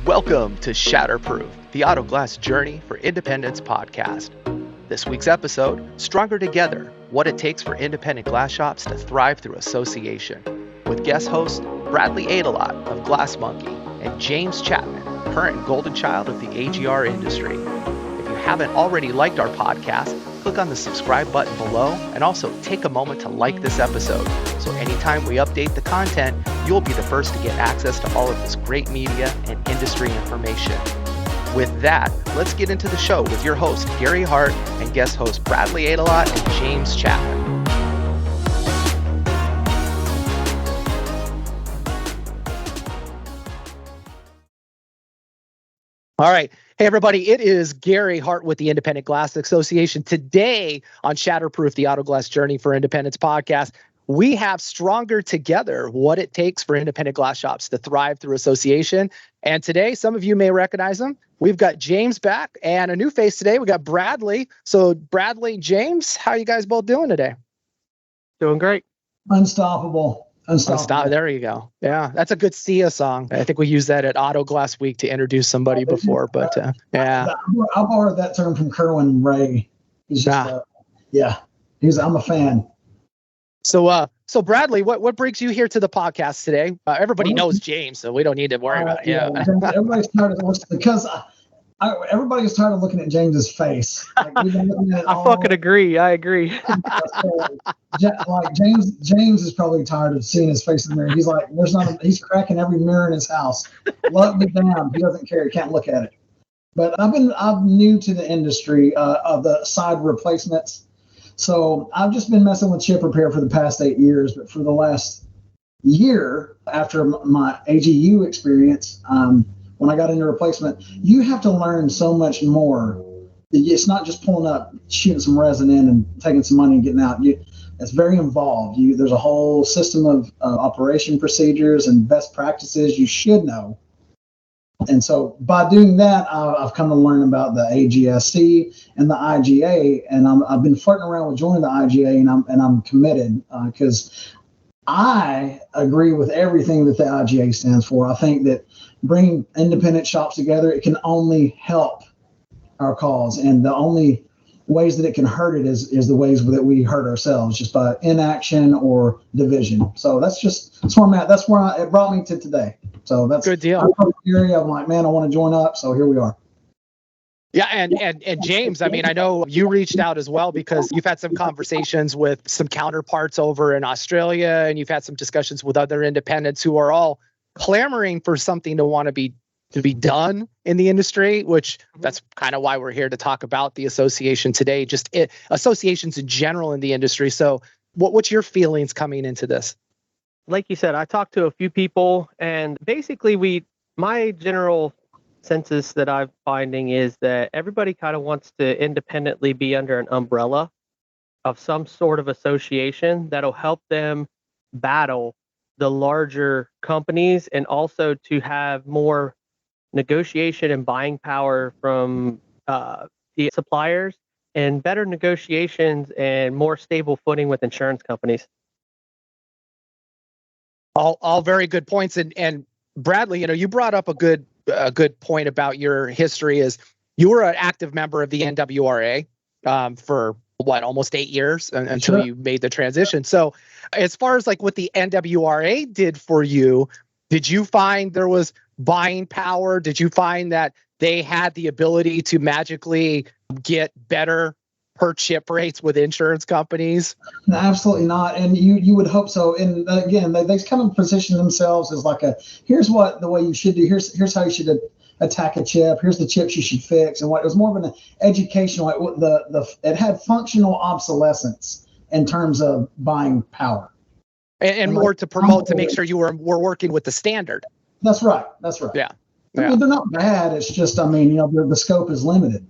Welcome to Shatterproof, the Auto Glass Journey for Independence podcast. This week's episode, Stronger Together, What It Takes for Independent Glass Shops to Thrive Through Association, with guest host Bradley Aydelott of Glass Monkey and James Chapman, current golden child of the AGR industry. If you haven't already liked our podcast, click on the subscribe button below and also take a moment to like this episode. So anytime we update the content, you'll be the first to get access to all of this great media and industry information. With that, let's get into the show with your host, Gary Hart, and guest host, Bradley Aydelott and James Chapman. All right. Hey, everybody. It is Gary Hart with the Independent Glass Association. Today on Shatterproof, the Auto Glass Journey for Independence podcast, we have Stronger Together, What It Takes for Independent Glass Shops to Thrive Through Association. And today, some of you may recognize him. We've got James back and a new face today. We got Bradley. So Bradley, James, how are you guys both doing today? Doing great. Unstoppable. There you go. Yeah, that's a good Sia song. I think we used that at Auto Glass Week to introduce somebody before, but yeah. I borrowed that term from Kerwin Ray. He's just, I'm a fan. So Bradley, what brings you here to the podcast today? Everybody knows James, so we don't need to worry about it. Yeah. Everybody's tired of because everybody's tired of looking at James's face. Like, I fucking agree. I agree. Like James is probably tired of seeing his face in the mirror. He's like, he's cracking every mirror in his house. Lock me down. He doesn't care. He can't look at it. But I'm new to the industry of the side replacements. So I've just been messing with chip repair for the past 8 years, but for the last year, after my AGU experience, when I got into replacement, you have to learn so much more. It's not just pulling up, shooting some resin in and taking some money and getting out. It's very involved. There's a whole system of operation procedures and best practices you should know. And so by doing that, I've come to learn about the AGSC and the IGA, and I've been flirting around with joining the IGA, and I'm committed because I agree with everything that the IGA stands for. I think that bringing independent shops together, it can only help our cause, and the only ways that it can hurt it is the ways that we hurt ourselves, just by inaction or division. So that's where I'm at. That's where it brought me to today. So that's good deal. I'm like, man, I want to join up. So here we are. Yeah, and James, I mean, I know you reached out as well because you've had some conversations with some counterparts over in Australia, and you've had some discussions with other independents who are all clamoring for something to be done in the industry, which that's kind of why we're here to talk about the association today, associations in general in the industry. So what's your feelings coming into this? Like you said, I talked to a few people, and basically my general census that I'm finding is that everybody kind of wants to independently be under an umbrella of some sort of association that'll help them battle the larger companies, and also to have more negotiation and buying power from the suppliers, and better negotiations and more stable footing with insurance companies. All very good points. And Bradley, you brought up a good point about your history. Is you were an active member of the NWRA for almost 8 years until you made the transition. So as far as like what the NWRA did for you, did you find there was buying power? Did you find that they had the ability to magically get better per chip rates with insurance companies? No, absolutely not. And you would hope so. And again, they kind of position themselves as like here's what the way you should do. Here's how you should attack a chip. Here's the chips you should fix. And what it was more of an educational, it had functional obsolescence in terms of buying power. And more to promote, to make sure you were working with the standard. That's right. Yeah. I mean, they're not bad. It's just, the scope is limited.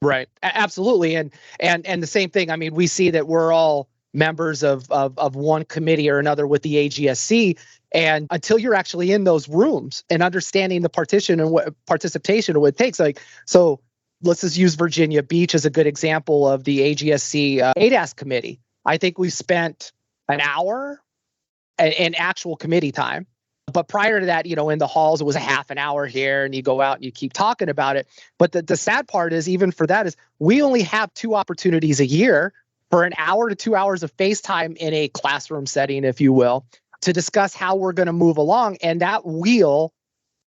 Right. Absolutely. And the same thing. I mean, we see that we're all members of one committee or another with the AGSC. And until you're actually in those rooms and understanding the participation and what it takes, so let's just use Virginia Beach as a good example of the AGSC ADAS committee. I think we spent an hour in actual committee time But prior to that, in the halls, it was a half an hour here and you go out and you keep talking about it. But the sad part is, even for that, is we only have 2 opportunities a year for an hour to 2 hours of FaceTime in a classroom setting, if you will, to discuss how we're going to move along. And that wheel,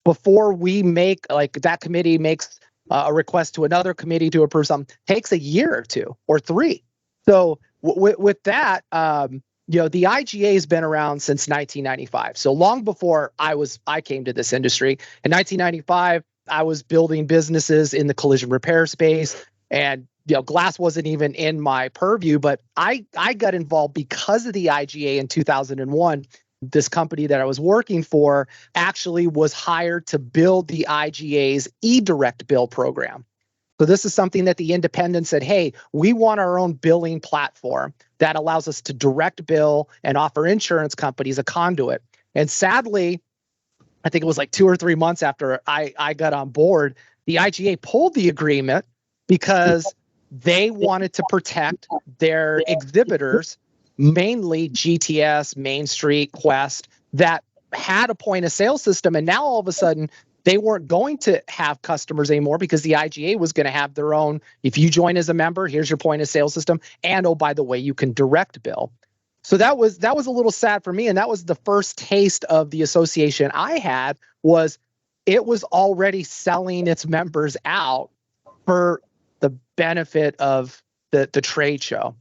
before we make, like, that committee makes a request to another committee to approve something, takes a year or 2 or 3. So with that, the IGA has been around since 1995. So long before I came to this industry. In 1995, I was building businesses in the collision repair space, and glass wasn't even in my purview. But I got involved because of the IGA in 2001. This company that I was working for actually was hired to build the IGA's e-direct bill program. So this is something that the independents said, hey, we want our own billing platform that allows us to direct bill and offer insurance companies a conduit. And sadly, I think it was like 2 or 3 months after I got on board, the IGA pulled the agreement because they wanted to protect their exhibitors, mainly GTS, Main Street, Quest, that had a point of sale system. And now all of a sudden, they weren't going to have customers anymore because the IGA was going to have their own. If you join as a member, here's your point of sale system. And oh, by the way, you can direct bill. So that was a little sad for me. And that was the first taste of the association I had. Was it was already selling its members out for the benefit of the trade show.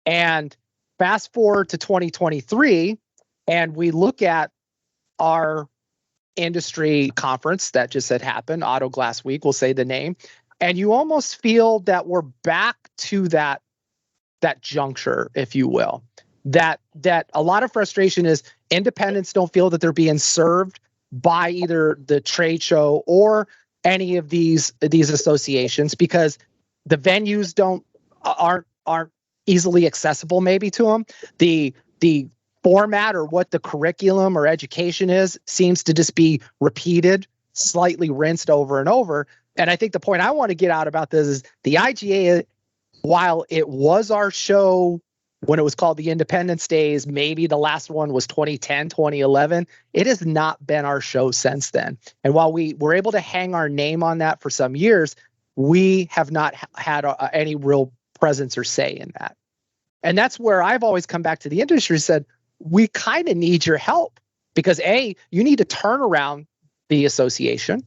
And fast forward to 2023, and we look at our industry conference that just had happened, Auto Glass Week, we'll say the name, and you almost feel that we're back to that juncture, if you will. That a lot of frustration is independents don't feel that they're being served by either the trade show or any of these associations, because the venues aren't easily accessible maybe to them. The format or what the curriculum or education is seems to just be repeated, slightly rinsed over and over. And I think the point I want to get out about this is the IGA, while it was our show when it was called the Independence Days, maybe the last one was 2010, 2011, it has not been our show since then. And while we were able to hang our name on that for some years, we have not had any real presence or say in that. And that's where I've always come back to the industry and said, we kind of need your help, because you need to turn around the association.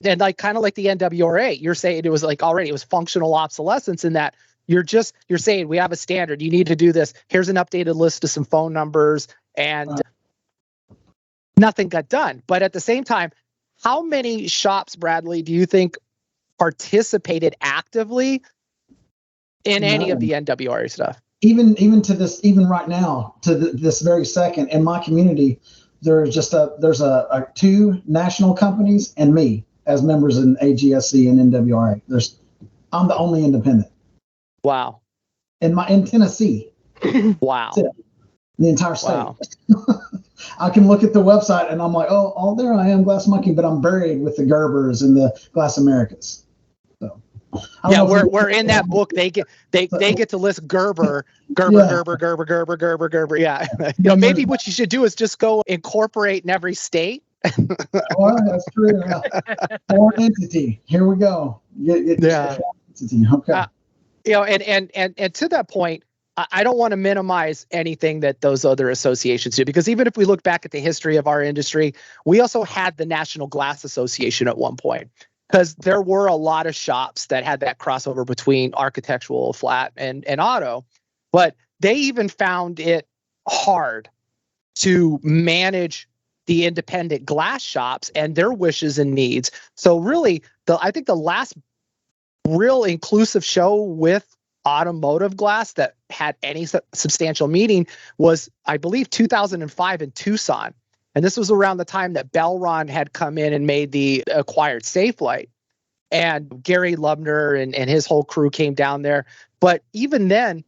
And kind of like the NWRA, you're saying it was it was functional obsolescence, in that you're saying we have a standard, you need to do this. Here's an updated list of some phone numbers, and nothing got done. But at the same time, how many shops, Bradley, do you think participated actively in any of the NWRA stuff? Even to this, even right now, to this very second, in my community, there's 2 national companies and me as members in AGSC and NWRA. I'm the only independent. Wow. In Tennessee. Wow. The entire state. Wow. I can look at the website and I'm like, oh, there I am, Glass Monkey, but I'm buried with the Gerbers and the Glass Americas. Yeah, we're in that book. They get to list Gerber. Yeah, maybe what you should do is just go incorporate in every state. Well, that's true. Foreign entity. Here we go. Yeah. Entity. Okay. And to that point, I don't want to minimize anything that those other associations do, because even if we look back at the history of our industry, we also had the National Glass Association at one point. Because there were a lot of shops that had that crossover between architectural, flat, and auto. But they even found it hard to manage the independent glass shops and their wishes and needs. So really, I think the last real inclusive show with automotive glass that had any substantial meeting was, I believe, 2005 in Tucson. And this was around the time that Belron had come in and made the acquired Safelite. And Gary Lubner and his whole crew came down there. But even then,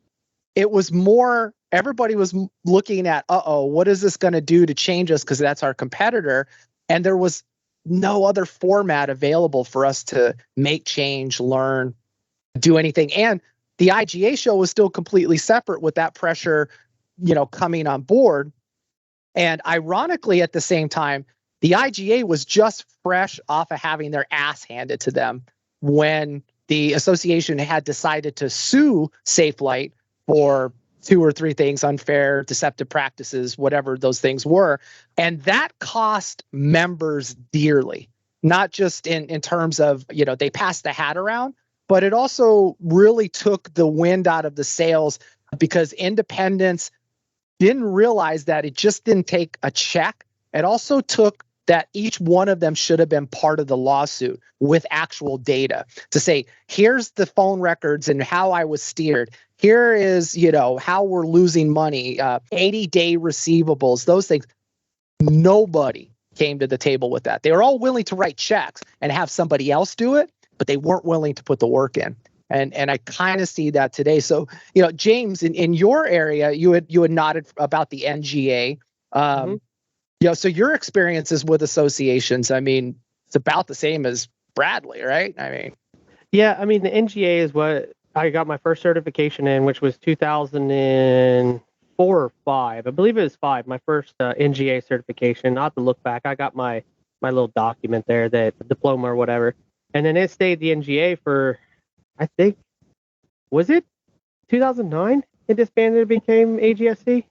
it was more, everybody was looking at, what is this going to do to change us? Because that's our competitor. And there was no other format available for us to make change, learn, do anything. And the IGA show was still completely separate with that pressure, coming on board. And ironically, at the same time, the IGA was just fresh off of having their ass handed to them when the association had decided to sue Safelite for 2 or 3 things: unfair, deceptive practices, whatever those things were. And that cost members dearly, not just in terms of, they passed the hat around, but it also really took the wind out of the sails, because independents didn't realize that it just didn't take a check. It also took that each one of them should have been part of the lawsuit with actual data to say, here's the phone records and how I was steered. Here is, how we're losing money, 80-day receivables, those things. Nobody came to the table with that. They were all willing to write checks and have somebody else do it, but they weren't willing to put the work in. And I kind of see that today. So, James, in your area, you had nodded about the NGA. So your experiences with associations, I mean, it's about the same as Bradley, right? Yeah, the NGA is what I got my first certification in, which was 2004 or 5. I believe it was 5, my first NGA certification. Not to look back, I got my little document there, that diploma or whatever. And then it stayed the NGA for, I think, was it 2009? It disbanded and became AGSC,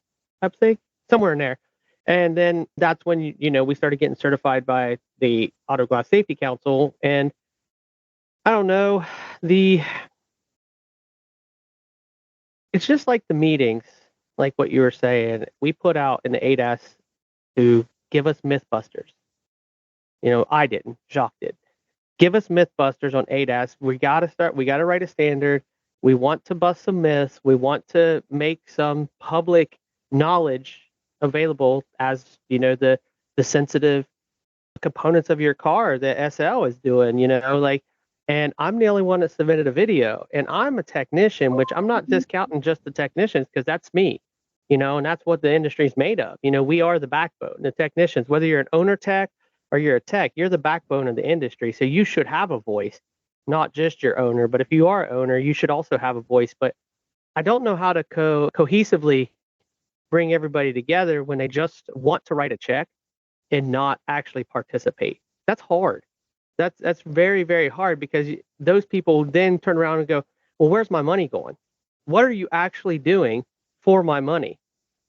I think, somewhere in there. And then that's when, we started getting certified by the Auto Glass Safety Council. And I don't know, it's just like the meetings, like what you were saying. We put out in the ADAS to give us Mythbusters. I didn't, Jacques did. Give us Mythbusters on ADAS. We got to write a standard. We want to bust some myths. We want to make some public knowledge available, as the sensitive components of your car that SL is doing, and I'm the only one that submitted a video, and I'm a technician, which I'm not discounting just the technicians, because that's me, and that's what the industry is made of. We are the backbone, the technicians, whether you're an owner tech or you're a tech, you're the backbone of the industry. So you should have a voice, not just your owner, but if you are an owner, you should also have a voice. But I don't know how to cohesively bring everybody together when they just want to write a check and not actually participate. That's hard. That's very, very hard, because those people then turn around and go, well, where's my money going? What are you actually doing for my money?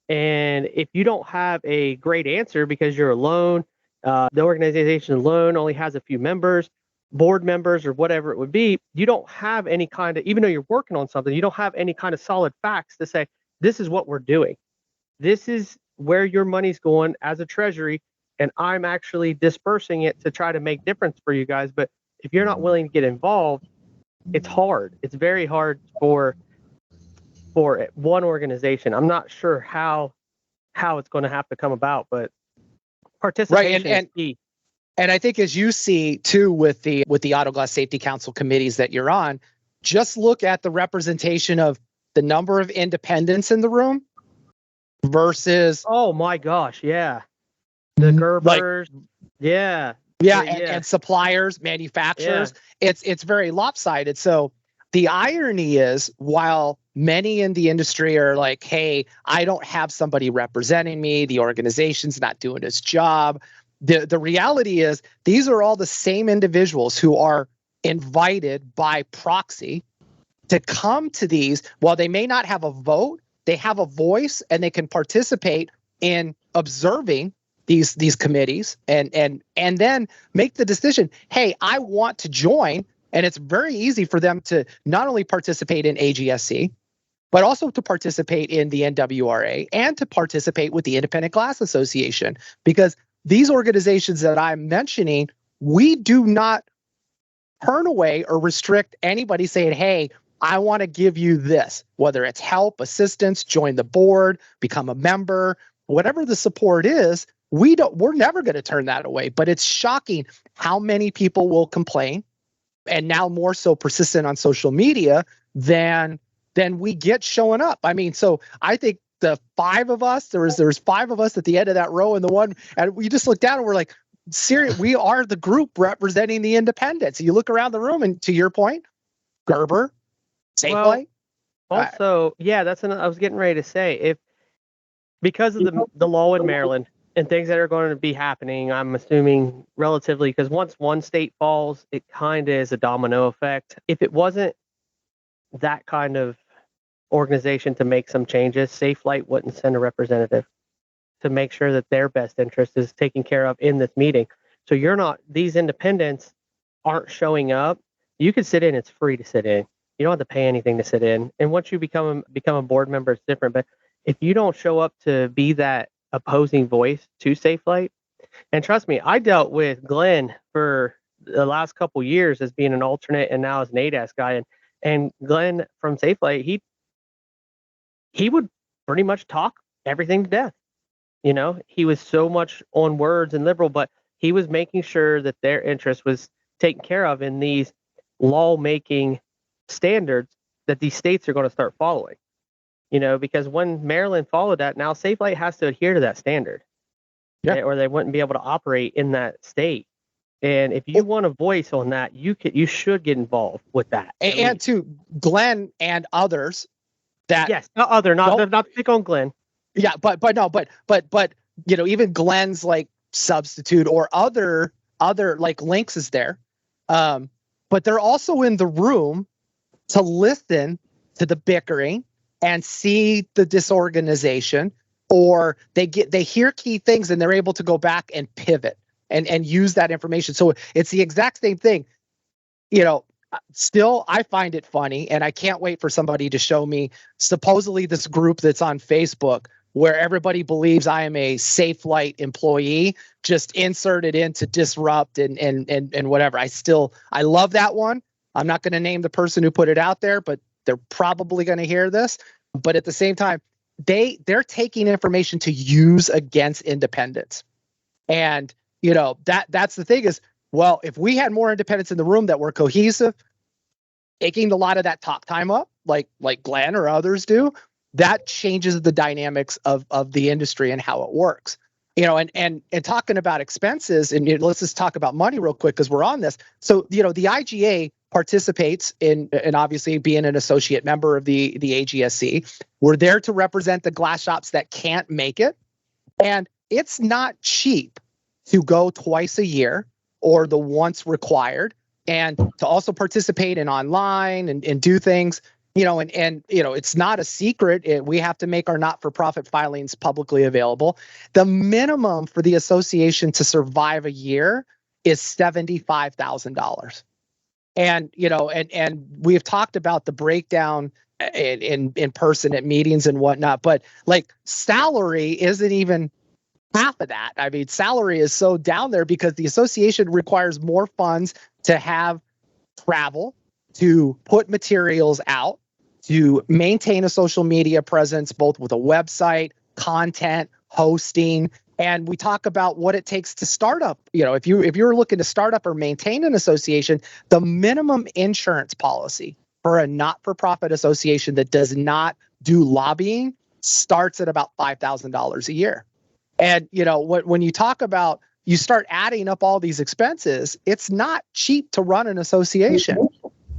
And if you don't have a great answer because you're alone, the organization alone only has a few members, board members, or whatever it would be, you don't have any kind of, even though you're working on something, you don't have any kind of solid facts to say, this is what we're doing. This is where your money's going as a treasury, and I'm actually dispersing it to try to make difference for you guys. But if you're not willing to get involved, it's hard. It's very hard for one organization. I'm not sure how it's going to have to come about, but participation is key. And I think, as you see too with the Auto Glass Safety Council committees that you're on, just look at the representation of the number of independents in the room versus, oh my gosh, yeah, the Gerbers, and suppliers, manufacturers. Yeah. It's very lopsided. So the irony is, while many in the industry are like, hey, I don't have somebody representing me, the organization's not doing its job, the reality is these are all the same individuals who are invited by proxy to come to these. While they may not have a vote, they have a voice, and they can participate in observing these committees and then make the decision, hey, I want to join. And it's very easy for them to not only participate in AGSC, but also to participate in the NWRA and to participate with the Independent Glass Association. Because these organizations that I'm mentioning, we do not turn away or restrict anybody saying, hey, I want to give you this, whether it's help, assistance, join the board, become a member, whatever the support is. We're never going to turn that away. But it's shocking how many people will complain, and now more so persistent on social media than we get showing up. I mean, so I think the 5 of us, there was 5 of us at the end of that row, and we just looked down and we're like, serious, we are the group representing the independents. You look around the room, and to your point, Gerber, Safeway. Well, also, that's I was getting ready to say, because of the law in Maryland and things that are going to be happening, I'm assuming relatively, because once one state falls, it kind of is a domino effect. If it wasn't that kind of organization to make some changes, Safe Flight wouldn't send a representative to make sure that their best interest is taken care of in this meeting. So these independents aren't showing up. You can sit in, it's free to sit in. You don't have to pay anything to sit in. And once you become a board member, it's different. But if you don't show up to be that opposing voice to Safe Flight, and trust me, I dealt with Glenn for the last couple years as being an alternate and now as an ADAS guy. And Glenn from Safe Flight, he would pretty much talk everything to death. He was so much on words and liberal, but he was making sure that their interest was taken care of in these law-making standards that these states are going to start following. Because when Maryland followed that, now Safe Flight has to adhere to that standard, or they wouldn't be able to operate in that state. And if you want a voice on that, you should get involved with that. And to Glenn and others that not pick on Glenn. Yeah, but even Glenn's like substitute or other like links is there, but they're also in the room to listen to the bickering and see the disorganization, or they hear key things and they're able to go back and pivot and use that information. So it's the exact same thing. Still, I find it funny, and I can't wait for somebody to show me supposedly this group that's on Facebook where everybody believes I am a Safe Flight employee, just inserted in to disrupt and whatever. I love that one. I'm not going to name the person who put it out there, but they're probably going to hear this. But at the same time, they're taking information to use against independents. And, that's the thing is, well, if we had more independents in the room that were cohesive, taking a lot of that talk time up, like Glenn or others do, that changes the dynamics of the industry and how it works. And talking about expenses, and let's just talk about money real quick because we're on this. So, the IGA participates in, and obviously being an associate member of the AGSC, we're there to represent the glass shops that can't make it. And it's not cheap to go twice a year or the once required, and to also participate in online and do things. It's not a secret. We have to make our not-for-profit filings publicly available. The minimum for the association to survive a year is $75,000. And, and we've talked about the breakdown in person at meetings and whatnot, but like salary isn't even half of that. I mean, salary is so down there because the association requires more funds to have travel, to put materials out, to maintain a social media presence, both with a website, content, hosting. And we talk about what it takes to start up. If you're looking to start up or maintain an association, the minimum insurance policy for a not-for-profit association that does not do lobbying starts at about $5,000 a year. And, when you talk about, you start adding up all these expenses, it's not cheap to run an association.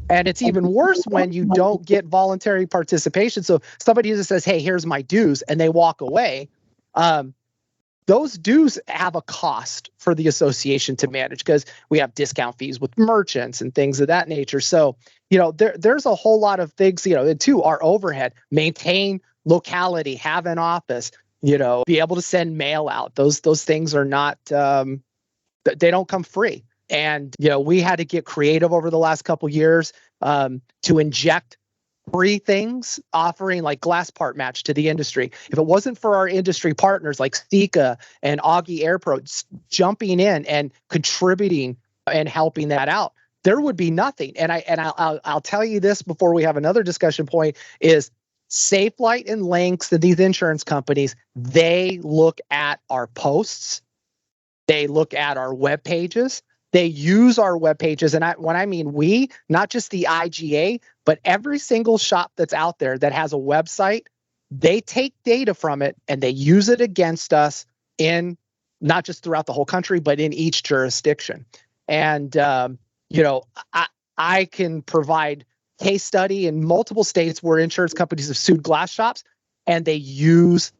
And it's even worse when you don't get voluntary participation. So somebody just says, hey, here's my dues, and they walk away. Those dues have a cost for the association to manage because we have discount fees with merchants and things of that nature. So, there's a whole lot of things, to our overhead, maintain locality, have an office, be able to send mail out. Those things are not, they don't come free. And, we had to get creative over the last couple of years to inject free things, offering like glass part match to the industry. If it wasn't for our industry partners like Sika and Augie Airpro jumping in and contributing and helping that out, there would be nothing. And I'll tell you this before we have another discussion point is Safe Flight and Lynx and these insurance companies, they look at our posts, they look at our web pages. They use our web pages, and when I mean we, not just the IGA, but every single shop that's out there that has a website, they take data from it and they use it against us in not just throughout the whole country, but in each jurisdiction. And I can provide case study in multiple states where insurance companies have sued glass shops, and they use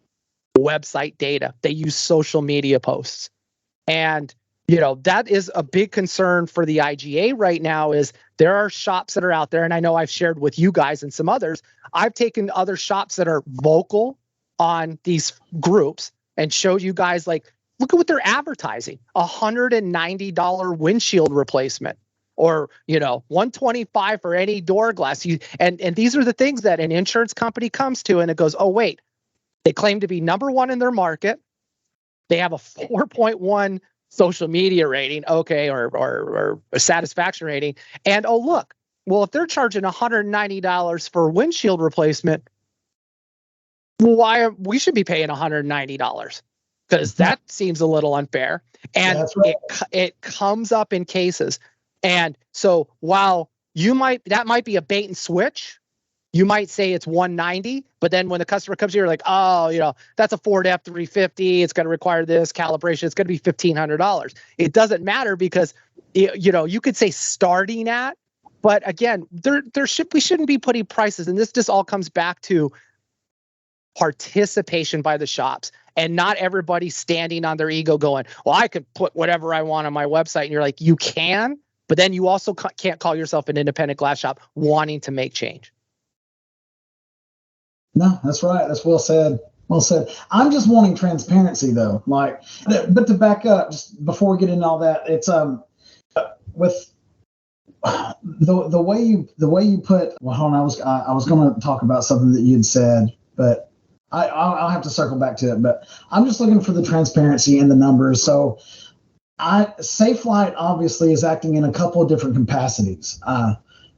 website data. They use social media posts. And, that is a big concern for the IGA right now is there are shops that are out there. And I know I've shared with you guys and some others. I've taken other shops that are vocal on these groups and showed you guys, like, look at what they're advertising, $190 windshield replacement or, $125 for any door glass. And these are the things that an insurance company comes to and it goes, oh, wait, they claim to be number one in their market. They have a 4.1 social media rating, okay, or a satisfaction rating. And oh, look, well, if they're charging $190 for windshield replacement, why we should be paying $190? Because that seems a little unfair. And right. it comes up in cases. And so while that might be a bait and switch, you might say it's $190, but then when the customer comes here, you're like, oh, that's a Ford F-350. It's going to require this calibration. It's going to be $1,500. It doesn't matter because, you could say starting at, but again, we shouldn't be putting prices. And this just all comes back to participation by the shops and not everybody standing on their ego going, well, I could put whatever I want on my website. And you're like, you can, but then you also can't call yourself an independent glass shop wanting to make change. No, that's right. That's well said. Well said. I'm just wanting transparency, though. But to back up, just before we get into all that, it's with the way you put. Well, hold on. I was going to talk about something that you'd said, but I'll have to circle back to it. But I'm just looking for the transparency in the numbers. So, Safelite obviously is acting in a couple of different capacities. I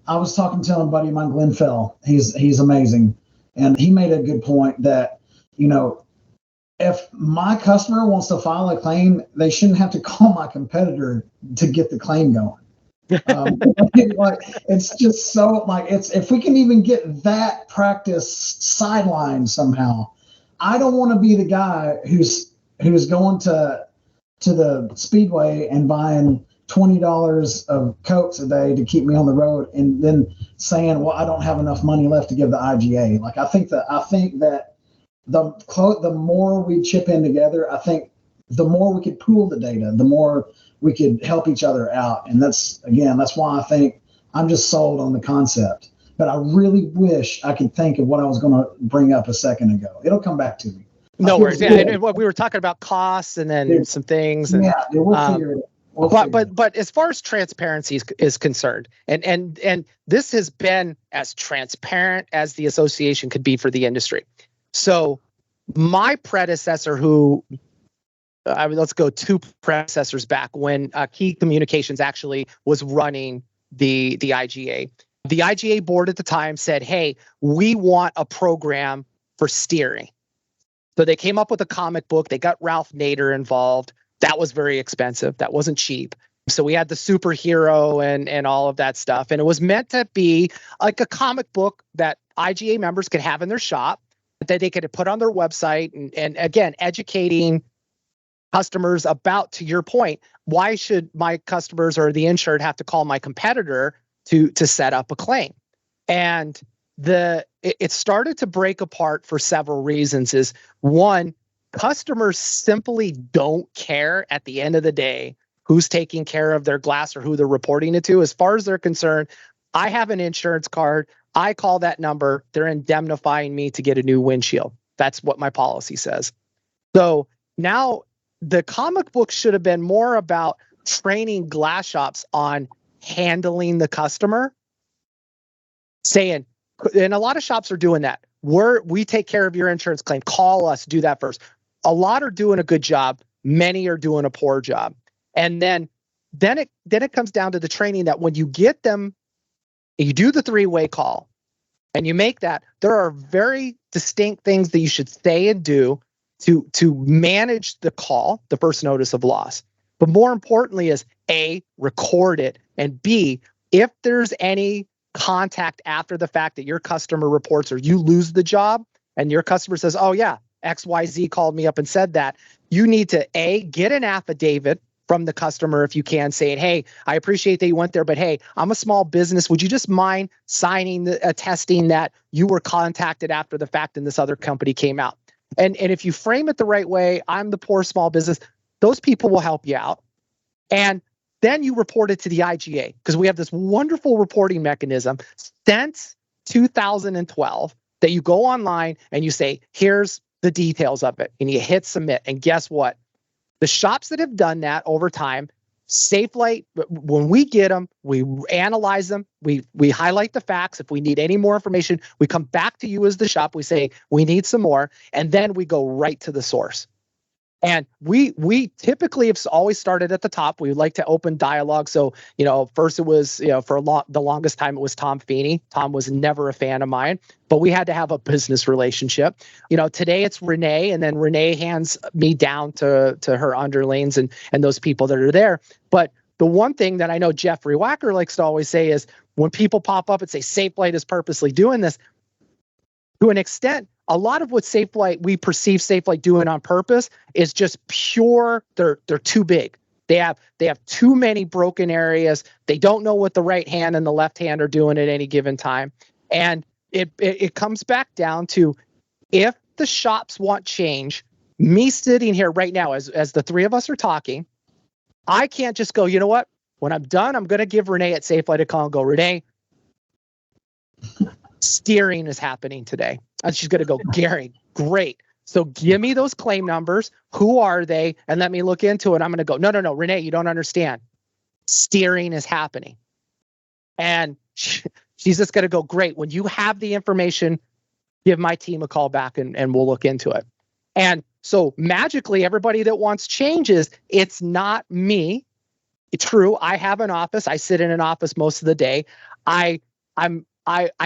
was talking to a buddy of mine, Glenn Fell. He's amazing. And he made a good point that, if my customer wants to file a claim, they shouldn't have to call my competitor to get the claim going. It's just so it's if we can even get that practice sidelined somehow. I don't want to be the guy who's going to the Speedway and buying $20 of Cokes a day to keep me on the road and then saying, well, I don't have enough money left to give the IGA. I think that the more we chip in together, I think the more we could pool the data, the more we could help each other out. And that's why I think I'm just sold on the concept. But I really wish I could think of what I was going to bring up a second ago. It'll come back to me. No worries. Yeah, and we were talking about costs and then some things. And, we'll figure it out. But as far as transparency is concerned, and this has been as transparent as the association could be for the industry. So my predecessor, let's go 2 predecessors back when Key Communications actually was running the IGA. The IGA board at the time said, hey, we want a program for steering. So they came up with a comic book. They got Ralph Nader involved. That was very expensive. That wasn't cheap. So we had the superhero and all of that stuff. And it was meant to be like a comic book that IGA members could have in their shop that they could put on their website. And again, educating customers about, to your point, why should my customers or the insured have to call my competitor to set up a claim? And it started to break apart for several reasons. Is one, customers simply don't care at the end of the day who's taking care of their glass or who they're reporting it to. As far as they're concerned, I have an insurance card. I call that number. They're indemnifying me to get a new windshield. That's what my policy says. So now the comic book should have been more about training glass shops on handling the customer, saying, and a lot of shops are doing that. We take care of your insurance claim. Call us, do that first. A lot are doing a good job. Many are doing a poor job. And then it comes down to the training that when you get them, you do the 3-way call and you make that, there are very distinct things that you should say and do to manage the call, the first notice of loss. But more importantly is A, record it, and B, if there's any contact after the fact that your customer reports or you lose the job and your customer says, oh yeah, XYZ called me up and said that, you need to A, get an affidavit from the customer if you can, saying, hey, I appreciate that you went there, but hey, I'm a small business. Would you just mind signing attesting that you were contacted after the fact and this other company came out? And if you frame it the right way, I'm the poor small business, those people will help you out. And then you report it to the IGA, because we have this wonderful reporting mechanism since 2012 that you go online and you say, here's the details of it, and you hit submit. And guess what? The shops that have done that over time, Safelite, when we get them, we analyze them, we highlight the facts. If we need any more information, we come back to you as the shop. We say, we need some more, and then we go right to the source. And we typically have always started at the top. We like to open dialogue. So, first it was, for the longest time, it was Tom Feeney. Tom was never a fan of mine, but we had to have a business relationship. Today it's Renee, and then Renee hands me down to her underlings and those people that are there. But the one thing that I know Jeffrey Wacker likes to always say is, when people pop up and say Safelite is purposely doing this, to an extent, a lot of what we perceive Safelite doing on purpose is just pure. They're too big. They have too many broken areas. They don't know what the right hand and the left hand are doing at any given time. And it comes back down to, if the shops want change, me sitting here right now as the three of us are talking, I can't just go, you know what? When I'm done, I'm going to give Renee at Safelite a call and go, Renee, steering is happening today. And she's going to go, Gary, great. So give me those claim numbers. Who are they? And let me look into it. I'm going to go, no, Renee, you don't understand. Steering is happening. And she's just going to go, great. When you have the information, give my team a call back and we'll look into it. And so magically, everybody that wants changes, it's not me. It's true. I have an office. I sit in an office most of the day. I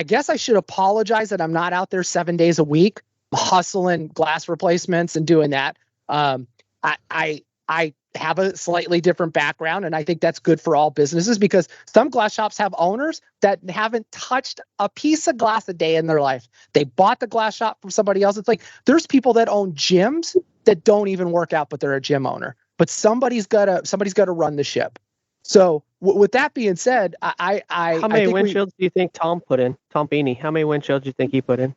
guess I should apologize that I'm not out there 7 days a week hustling glass replacements and doing that. I have a slightly different background, and I think that's good for all businesses, because some glass shops have owners that haven't touched a piece of glass a day in their life. They bought the glass shop from somebody else. It's like, there's people that own gyms that don't even work out, but they're a gym owner. But somebody's got to run the ship. So with that being said, how many windshields do you think Tom put in? Tom Feeney, how many windshields do you think he put in?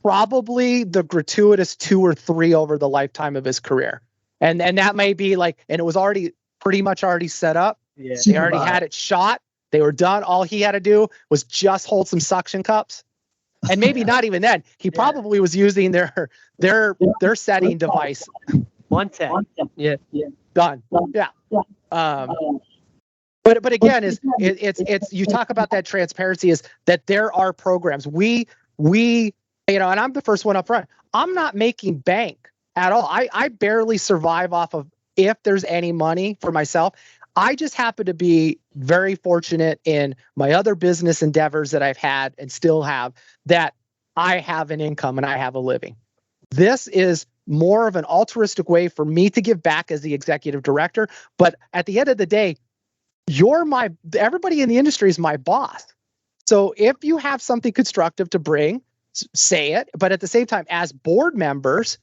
Probably the gratuitous 2 or 3 over the lifetime of his career. And that may be like, and it was pretty much already set up. Yeah. They already had it shot. They were done. All he had to do was just hold some suction cups. And maybe not even then. He probably was using their setting device. One set. Yeah. Done. Yeah. But again, it's you talk about that transparency, is that there are programs. We and I'm the first one up front. I'm not making bank at all. I barely survive off of, if there's any money for myself. I just happen to be very fortunate in my other business endeavors that I've had and still have, that I have an income and I have a living. This is more of an altruistic way for me to give back as the executive director. But at the end of the day, everybody in the industry is my boss. So if you have something constructive to bring, say it. But at the same time, as board members,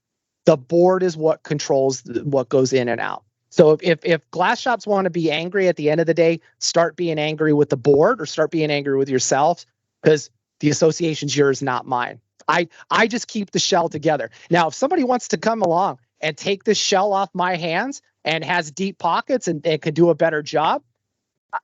the board is what controls what goes in and out. So if glass shops want to be angry at the end of the day, start being angry with the board or start being angry with yourselves, because the association's yours, not mine. I just keep the shell together. Now, if somebody wants to come along and take this shell off my hands and has deep pockets and could do a better job,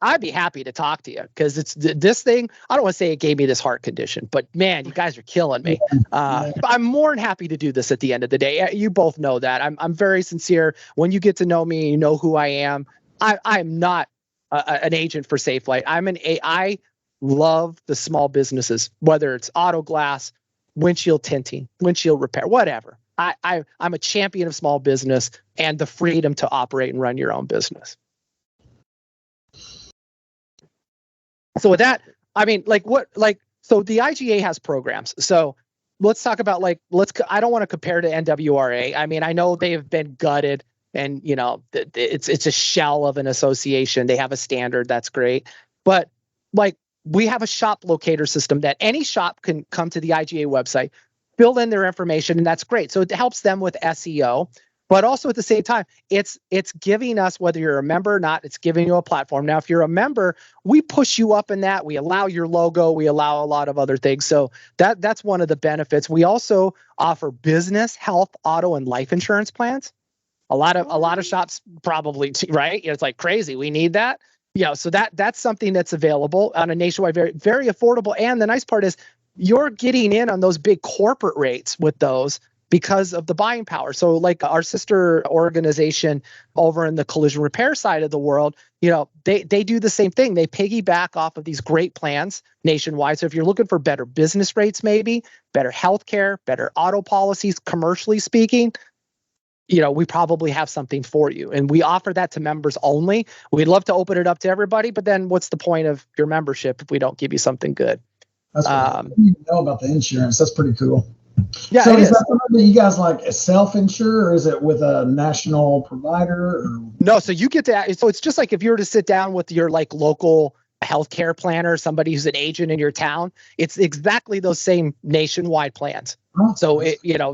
I'd be happy to talk to you, because it's this thing. I don't want to say it gave me this heart condition, but man, you guys are killing me. I'm more than happy to do this at the end of the day. You both know that. I'm very sincere. When you get to know me, you know who I am. I'm not an agent for Safelite. I love the small businesses, whether it's auto glass, windshield tinting, windshield repair, whatever. I'm a champion of small business and the freedom to operate and run your own business. So with that, I mean, so the IGA has programs. So let's talk about I don't want to compare to NWRA. I mean, I know they have been gutted and, it's a shell of an association. They have a standard. That's great. But we have a shop locator system that any shop can come to the IGA website, fill in their information, and that's great. So it helps them with SEO. But also at the same time, it's giving us, whether you're a member or not, it's giving you a platform. Now, if you're a member, we push you up in that. We allow your logo. We allow a lot of other things. So that's one of the benefits. We also offer business, health, auto, and life insurance plans. A lot of shops probably, right? It's like crazy. We need that. So that's something that's available on a nationwide, very, very affordable. And the nice part is you're getting in on those big corporate rates with those because of the buying power. So like our sister organization over in the collision repair side of the world, they do the same thing. They piggyback off of these great plans nationwide. So if you're looking for better business rates, maybe better healthcare, better auto policies, commercially speaking, we probably have something for you. And we offer that to members only. We'd love to open it up to everybody, but then what's the point of your membership if we don't give you something good? That's I didn't even know about the insurance. That's pretty cool. Yeah. So is that something that you guys like self-insure, or is it with a national provider? Or? No, so you get to. So it's just like if you were to sit down with your like local healthcare planner, somebody who's an agent in your town. It's exactly those same nationwide plans. Oh, so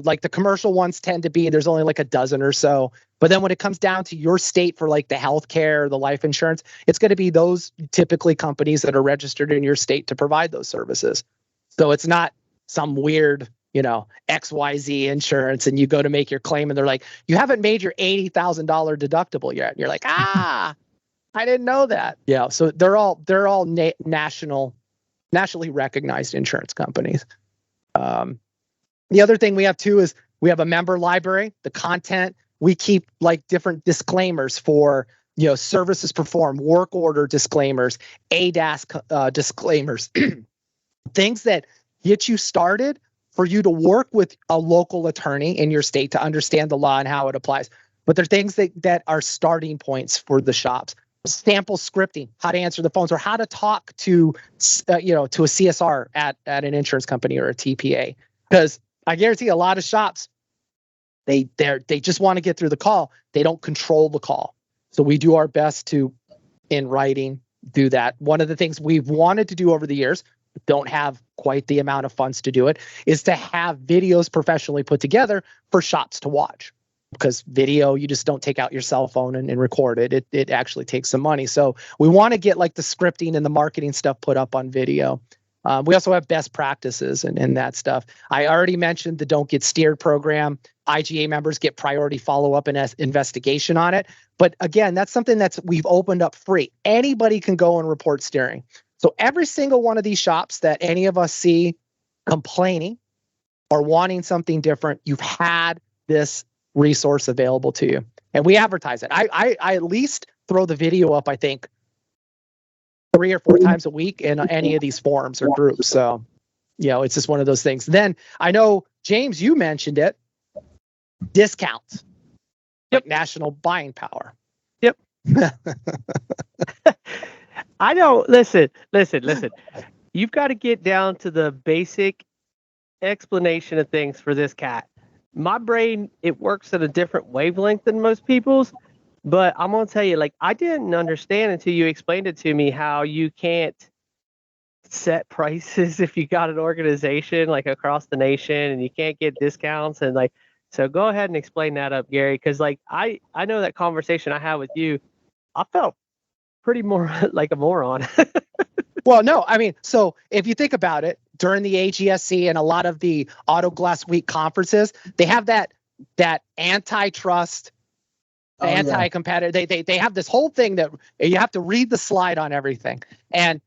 like the commercial ones tend to be, there's only like a dozen or so. But then when it comes down to your state for like the healthcare, the life insurance, it's going to be those typically companies that are registered in your state to provide those services. So it's not some weird, XYZ insurance and you go to make your claim and they're like, you haven't made your $80,000 deductible yet. And you're like, I didn't know that. Yeah. So they're all nationally recognized insurance companies. The other thing we have too is we have a member library. The content, we keep like different disclaimers for, services performed, work order disclaimers, ADAS disclaimers, things that get you started for you to work with a local attorney in your state to understand the law and how it applies. But they're things that are starting points for the shops. Sample scripting, how to answer the phones, or how to talk to, to a CSR at an insurance company or a TPA. Because I guarantee a lot of shops, they just want to get through the call. They don't control the call. So we do our best to, in writing, do that. One of the things we've wanted to do over the years, don't have quite the amount of funds to do it, is to have videos professionally put together for shops to watch. Because video, you just don't take out your cell phone and record it. It actually takes some money. So we want to get like the scripting and the marketing stuff put up on video. We also have best practices and that stuff. I already mentioned the Don't Get Steered program. IGA members get priority follow-up and investigation on it. But again, that's something we've opened up free. Anybody can go and report steering. So every single one of these shops that any of us see complaining or wanting something different, you've had this resource available to you. And we advertise it. I at least throw the video up, I think, 3 or 4 times a week in any of these forums or groups. So, it's just one of those things. Then I know, James, you mentioned it. Discounts. Yep. Like national buying power. Yep. I know. Listen. You've got to get down to the basic explanation of things for this cat. My brain, it works at a different wavelength than most people's, but I'm going to tell you, like, I didn't understand until you explained it to me how you can't set prices if you got an organization like across the nation and you can't get discounts and like, so go ahead and explain that up, Gary, because like I know that conversation I had with you, I felt pretty more like a moron. Well, no, I mean, so if you think about it, during the AGSC and a lot of the Auto Glass Week conferences, they have that antitrust, anti-competitive. They have this whole thing that you have to read the slide on everything. And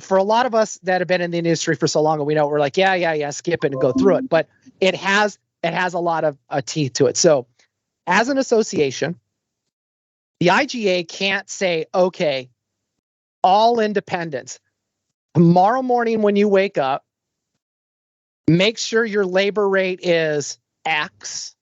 for a lot of us that have been in the industry for so long, and we know, we're like, yeah, skip it and go through it. But it has a lot of teeth to it. So as an association, the IGA can't say, okay, all independents, tomorrow morning when you wake up, make sure your labor rate is X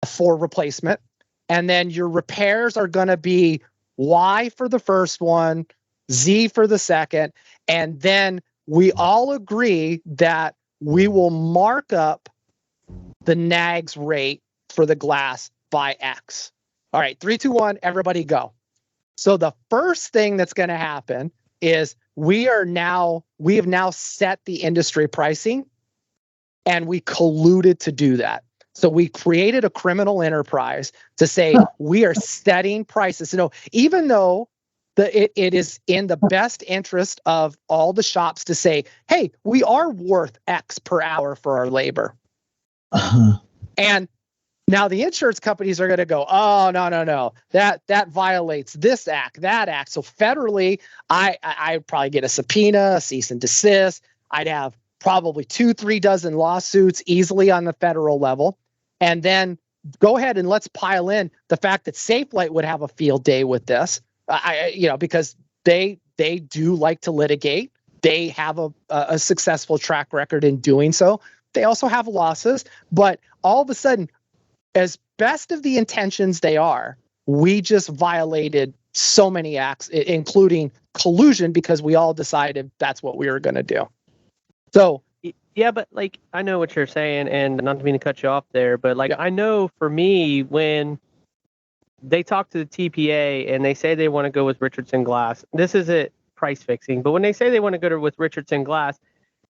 for replacement. And then your repairs are going to be Y for the first one, Z for the second. And then we all agree that we will mark up the NAGS rate for the glass by X. All right, 3, 2, 1, everybody go. So the first thing that's going to happen is we have now set the industry pricing, and we colluded to do that. So we created a criminal enterprise to say we are setting prices. Even though it is in the best interest of all the shops to say, hey, we are worth X per hour for our labor. And now the insurance companies are going to go, oh, no. That violates this act, that act. So federally, I'd probably get a subpoena, a cease and desist. I'd have probably 2-3 dozen lawsuits easily on the federal level. And then go ahead and let's pile in the fact that SafeLight would have a field day with this, because they do like to litigate. They have a successful track record in doing so. They also have losses, but all of a sudden, as best of the intentions they are, we just violated so many acts, including collusion, because we all decided that's what we were going to do. So, yeah, but like, I know what you're saying, and not to mean to cut you off there, but like, I know for me, when they talk to the TPA and they say they want to go with Richardson Glass, this isn't price fixing, but when they say they want to go with Richardson Glass,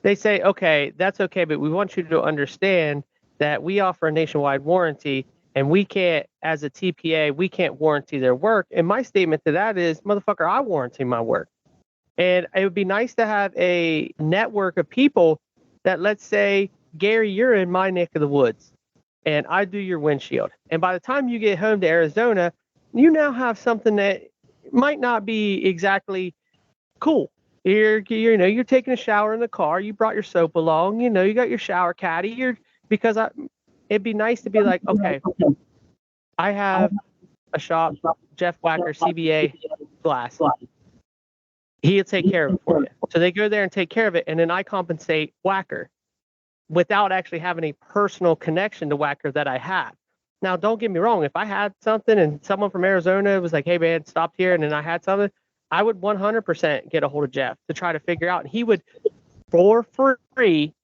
they say, okay, that's okay, but we want you to understand that we offer a nationwide warranty, and we can't, as a TPA, we can't warranty their work. And my statement to that is, motherfucker, I warranty my work. And it would be nice to have a network of people that, let's say, Gary, you're in my neck of the woods, and I do your windshield. And by the time you get home to Arizona, you now have something that might not be exactly cool. You're taking a shower in the car. You brought your soap along. You got your shower caddy. It'd be nice to be like, okay, I have a shop, Jeff Wacker, CBA Glass. He'll take care of it for you. So they go there and take care of it, and then I compensate Wacker without actually having a personal connection to Wacker that I have. Now, don't get me wrong. If I had something and someone from Arizona was like, hey, man, stopped here, and then I had something, I would 100% get a hold of Jeff to try to figure out. And he would, for free,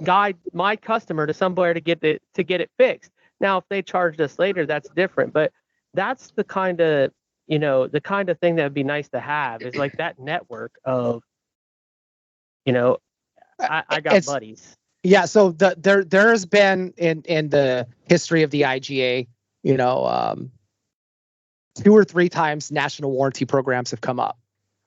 guide my customer to somewhere to get it fixed. Now, if they charged us later, that's different. But that's the kind of thing that would be nice to have, is like that network of, I got buddies. Yeah. So there's been in the history of the IGA, 2 or 3 times national warranty programs have come up.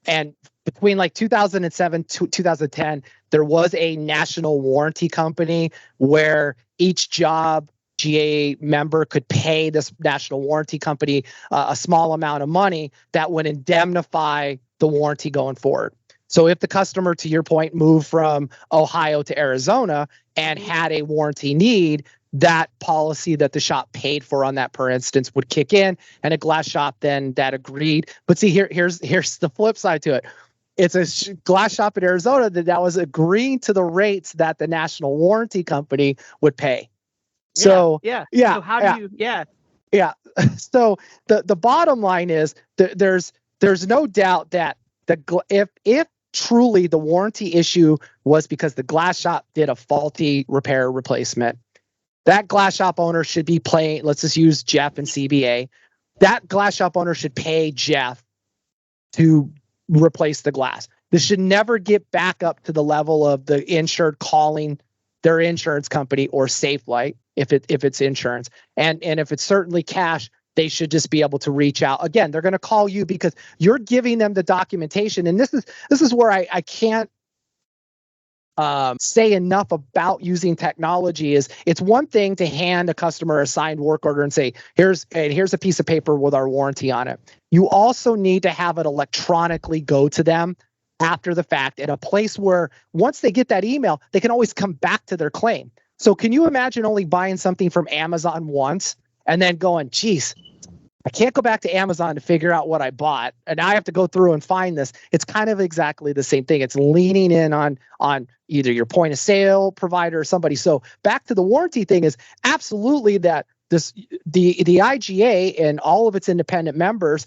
And between like 2007 to 2010, there was a national warranty company where each job GA member could pay this national warranty company a small amount of money that would indemnify the warranty going forward. So if the customer, to your point, moved from Ohio to Arizona and had a warranty need, that policy that the shop paid for on that, per instance, would kick in, and a glass shop then that agreed. But see, here's the flip side to it. It's a glass shop in Arizona that was agreeing to the rates that the national warranty company would pay. So yeah. So how do you? Yeah. So the bottom line is there's no doubt that if truly the warranty issue was because the glass shop did a faulty repair replacement, that glass shop owner should be paying. Let's just use Jeff and CBA. That glass shop owner should pay Jeff to replace the glass. This should never get back up to the level of the insured calling their insurance company or SafeLight if it's insurance. And if it's certainly cash, they should just be able to reach out. Again, they're going to call you because you're giving them the documentation. And this is where I can't say enough about using technology. Is it's one thing to hand a customer a signed work order and say, here's a piece of paper with our warranty on it. You also need to have it electronically go to them after the fact at a place where once they get that email, they can always come back to their claim. So can you imagine only buying something from Amazon once and then going, geez, I can't go back to Amazon to figure out what I bought, and I have to go through and find this. It's kind of exactly the same thing. It's leaning in on either your point of sale provider or somebody. So back to the warranty thing is absolutely that the IGA and all of its independent members,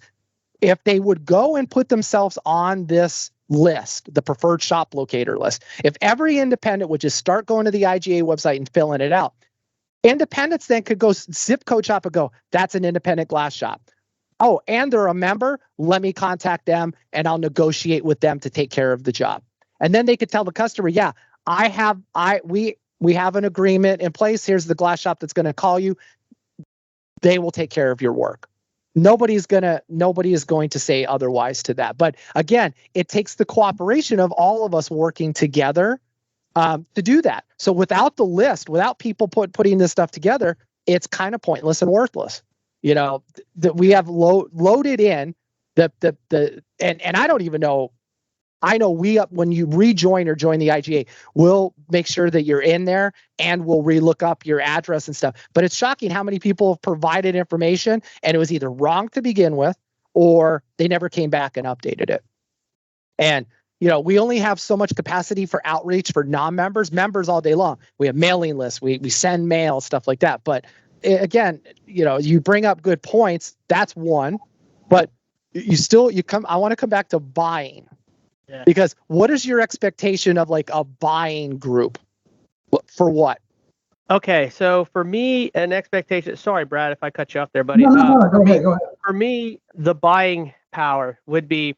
if they would go and put themselves on this list, the preferred shop locator list, if every independent would just start going to the IGA website and filling it out, independents then could go zip code shop and go, that's an independent glass shop. Oh, and they're a member. Let me contact them and I'll negotiate with them to take care of the job. And then they could tell the customer, yeah, we we have an agreement in place. Here's the glass shop that's going to call you. They will take care of your work. Nobody is going to say otherwise to that. But again, it takes the cooperation of all of us working together to do that. So without the list, without people putting this stuff together, it's kind of pointless and worthless. You know, that we have loaded in and I don't even know. I know when you rejoin or join the IGA, we'll make sure that you're in there and we'll relook up your address and stuff. But it's shocking how many people have provided information and it was either wrong to begin with or they never came back and updated it. And, you know, we only have so much capacity for outreach for non-members, members all day long. We have mailing lists, we send mail, stuff like that. But again, you know, you bring up good points. That's one, but I want to come back to buying. Yeah. Because what is your expectation of like a buying group? For what? Okay, so for me, an expectation. Sorry, Brad, if I cut you off there, buddy. No, go ahead. For me, the buying power would be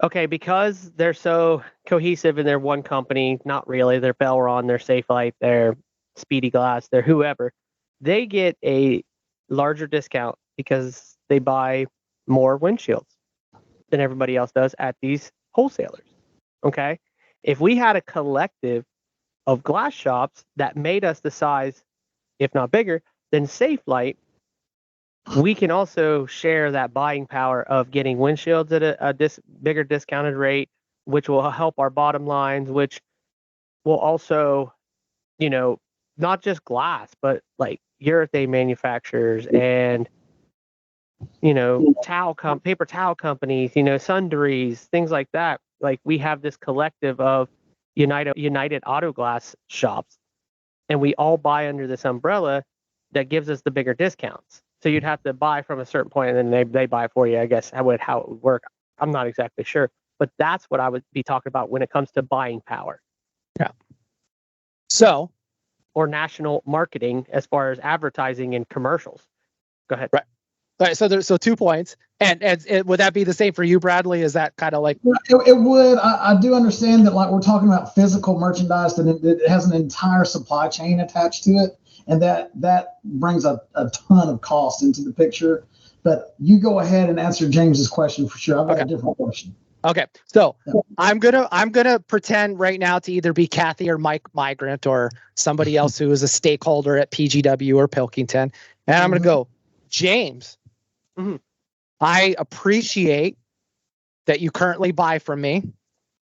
okay because they're so cohesive and they're one company. Not really. They're Belron, they're Safelite, they're Speedy Glass, they're whoever. They get a larger discount because they buy more windshields than everybody else does at these wholesalers. Okay, if we had a collective of glass shops that made us the size, if not bigger, than Safelite, we can also share that buying power of getting windshields at a bigger discounted rate, which will help our bottom lines, which will also, you know, not just glass, but like urethane manufacturers and, you know, paper towel companies, you know, sundries, things like that. Like we have this collective of United Auto Glass shops, and we all buy under this umbrella that gives us the bigger discounts. So you'd have to buy from a certain point, and then they buy for you. I guess how it would work. I'm not exactly sure, but that's what I would be talking about when it comes to buying power. Yeah. So, or national marketing as far as advertising and commercials. Go ahead. Right. So 2 points. And would that be the same for you, Bradley? Is that kind of like it would? I do understand that, like, we're talking about physical merchandise that it has an entire supply chain attached to it, and that brings a ton of cost into the picture. But you go ahead and answer James's question for sure. I've got a different question. Okay. So yeah. I'm gonna pretend right now to either be Kathy or Mike Migrant or somebody else who is a stakeholder at PGW or Pilkington, and I'm gonna go, James. Mm-hmm. I appreciate that you currently buy from me.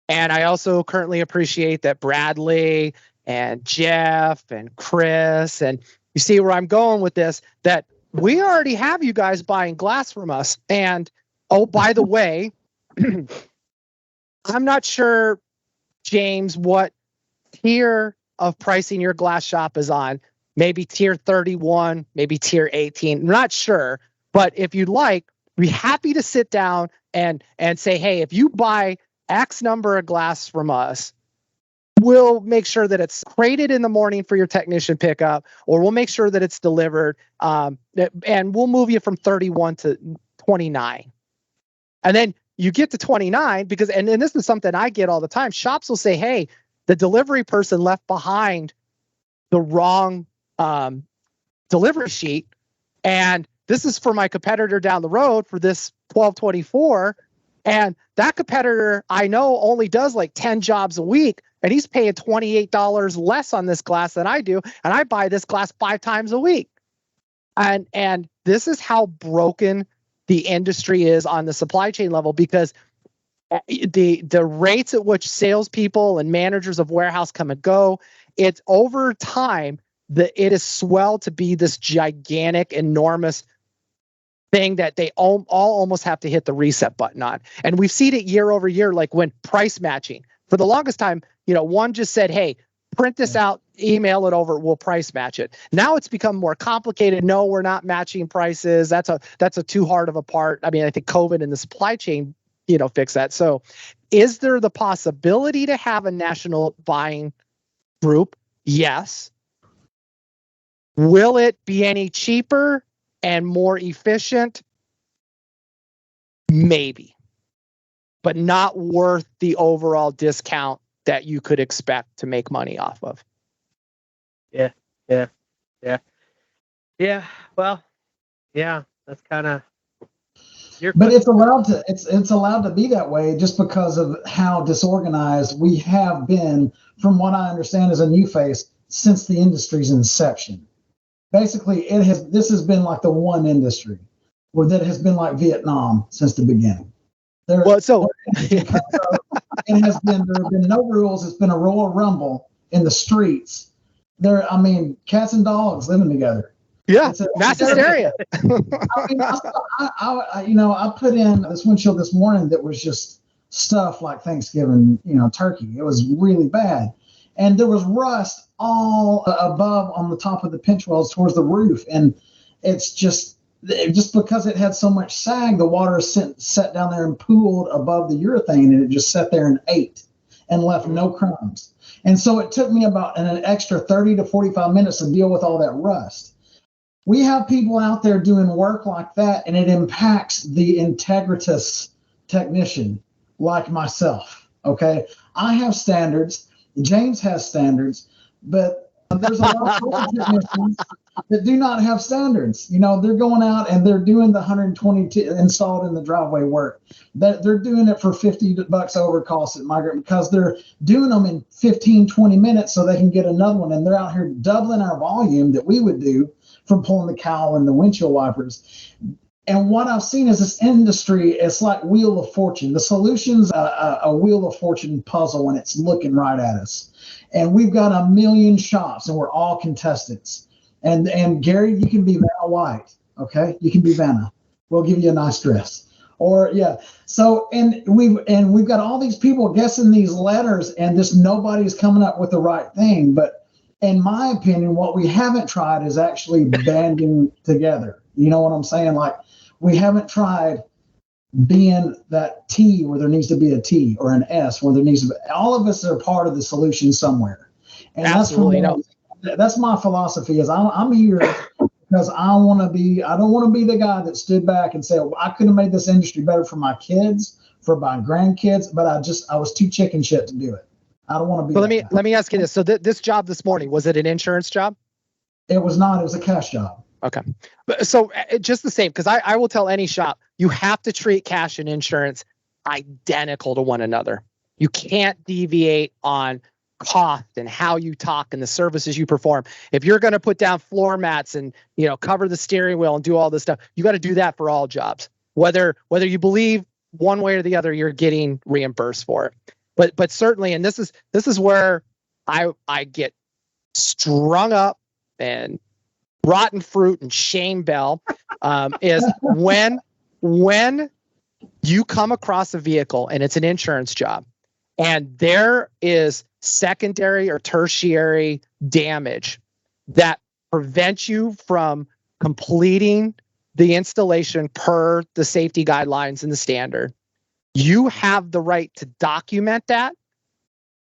And I also currently appreciate that Bradley and Jeff and Chris, and you see where I'm going with this, that we already have you guys buying glass from us. And, oh, by the way, I'm not sure, James, what tier of pricing your glass shop is on. Maybe tier 31, maybe tier 18. I'm not sure. But if you'd like, be happy to sit down and say, hey, if you buy X number of glass from us, we'll make sure that it's crated in the morning for your technician pickup, or we'll make sure that it's delivered, and we'll move you from 31 to 29. And then you get to 29 because, and this is something I get all the time. Shops will say, hey, the delivery person left behind the wrong delivery sheet, and this is for my competitor down the road for this 1224. And that competitor I know only does like 10 jobs a week, and he's paying $28 less on this glass than I do. And I buy this glass 5 times a week. And this is how broken the industry is on the supply chain level, because the rates at which salespeople and managers of warehouse come and go, it's over time that it is swelled to be this gigantic, enormous thing that they all almost have to hit the reset button on. And we've seen it year over year, like when price matching. For the longest time, you know, one just said, hey, print this out, email it over, we'll price match it. Now it's become more complicated. No, we're not matching prices. That's a too hard of a part. I mean, I think COVID and the supply chain, you know, fix that. So is there the possibility to have a national buying group? Yes. Will it be any cheaper and more efficient? Maybe, but not worth the overall discount that you could expect to make money off of. Yeah. Yeah. Yeah. Yeah. Well, yeah, that's kind of but it's allowed to be that way just because of how disorganized we have been, from what I understand as a new face, since the industry's inception. Basically, this has been like the one industry where that has been like Vietnam since the beginning. There have been no rules. It's been a Royal Rumble in the streets. Cats and dogs living together. Yeah, mass hysteria. I put in this windshield this morning that was just stuff like Thanksgiving, turkey. It was really bad. And there was rust all above on the top of the pinch wells towards the roof. And it's just because it had so much sag, the water sat down there and pooled above the urethane, and it just sat there and ate and left no crumbs. And so it took me about an extra 30 to 45 minutes to deal with all that rust. We have people out there doing work like that, and it impacts the integritous technician like myself. Okay. I have standards. James has standards, but there's a lot of other technicians that do not have standards. They're going out and they're doing the 120 installed in the driveway work. They're doing it for $50 over cost at migrant because they're doing them in 15, 20 minutes so they can get another one. And they're out here doubling our volume that we would do from pulling the cowl and the windshield wipers. And what I've seen is this industry, it's like Wheel of Fortune. The solution's a Wheel of Fortune puzzle, and it's looking right at us. And we've got a million shops, and we're all contestants. And Gary, you can be Vanna White, okay? You can be Vanna. We'll give you a nice dress. Or yeah. So and we've got all these people guessing these letters, and nobody's coming up with the right thing. But in my opinion, what we haven't tried is actually banding together. You know what I'm saying? Like, we haven't tried being that T where there needs to be a T, or an S where there needs to be. All of us are part of the solution somewhere. And absolutely, that's my philosophy. Is I'm here because I don't want to be the guy that stood back and said, well, I could have made this industry better for my kids, for my grandkids, but I was too chicken shit to do it. I don't want to be. So let me ask you this. So this job this morning, was it an insurance job? It was not. It was a cash job. Okay. So just the same, because I will tell any shop, you have to treat cash and insurance identical to one another. You can't deviate on cost and how you talk and the services you perform. If you're going to put down floor mats and cover the steering wheel and do all this stuff, you got to do that for all jobs. Whether you believe one way or the other, you're getting reimbursed for it. But certainly, and this is where I get strung up and rotten fruit and shame bell, is when you come across a vehicle and it's an insurance job and there is secondary or tertiary damage that prevents you from completing the installation per the safety guidelines and the standard. You have the right to document that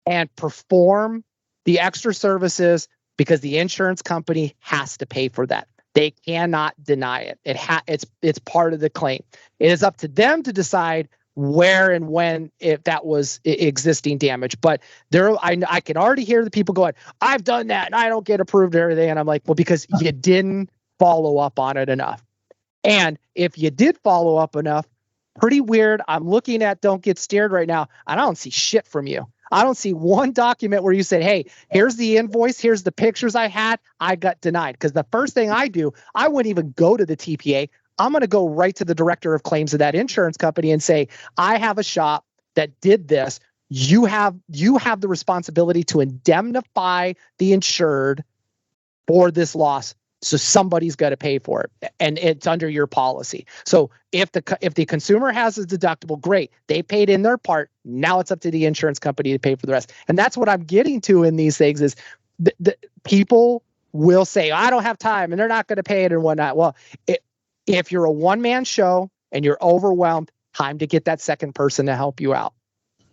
and perform the extra services, because the insurance company has to pay for that. They cannot deny it. It's part of the claim. It is up to them to decide where and when, if that was existing damage. But I can already hear the people going, I've done that and I don't get approved and everything. And I'm like, well, because you didn't follow up on it enough. And if you did follow up enough, pretty weird. I'm looking at Don't Get Steered right now, and I don't see shit from you. I don't see one document where you said, hey, here's the invoice, here's the pictures I had, I got denied. Because the first thing I do, I wouldn't even go to the TPA. I'm going to go right to the director of claims of that insurance company and say, I have a shop that did this. You have the responsibility to indemnify the insured for this loss. So somebody's got to pay for it, and it's under your policy. So if the consumer has a deductible, great, they paid in their part. Now it's up to the insurance company to pay for the rest. And that's what I'm getting to in these things is the people will say, I don't have time, and they're not going to pay it and whatnot. Well, if you're a one-man show and you're overwhelmed, time to get that second person to help you out,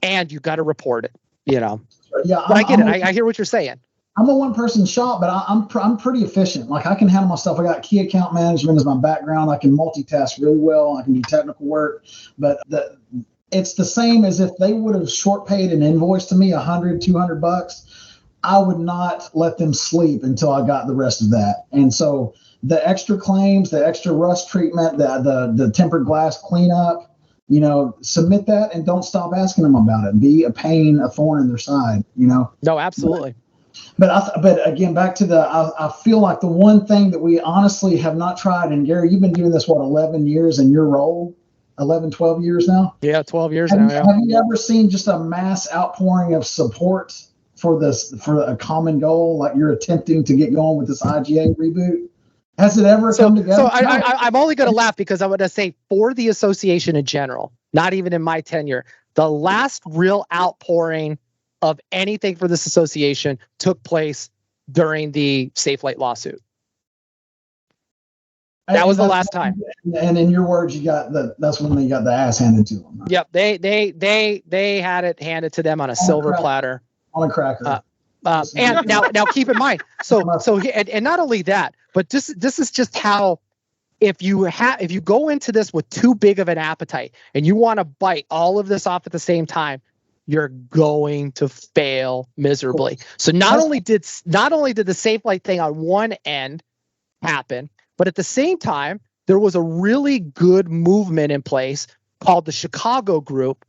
and you got to report it. Yeah, but I get it. I hear what you're saying. I'm a one-person shop, but I'm pretty efficient. Like, I can handle my stuff. I got key account management as my background. I can multitask really well. I can do technical work. But it's the same as if they would have short paid an invoice to me, $100, $200. I would not let them sleep until I got the rest of that. And so the extra claims, the extra rust treatment, the tempered glass cleanup, submit that and don't stop asking them about it. Be a pain, a thorn in their side, No, absolutely. But again, back to I feel like the one thing that we honestly have not tried, and Gary, you've been doing this, 11 years in your role? 11, 12 years now? Yeah, 12 years now. Yeah. Have you ever seen just a mass outpouring of support for a common goal, like you're attempting to get going with this IGA reboot? Has it ever come together? So I'm only going to laugh because I want to say for the association in general, not even in my tenure, the last real outpouring of anything for this association took place during the Safe Light lawsuit. That was the last time. And in your words, that's when they got the ass handed to them. Right? Yep, they had it handed to them on a silver platter. On a cracker. And now keep in mind, so and not only that, but this is just how if you go into this with too big of an appetite and you want to bite all of this off at the same time, you're going to fail miserably. So not only did the Safe Light thing on one end happen, but at the same time, there was a really good movement in place called the Chicago Group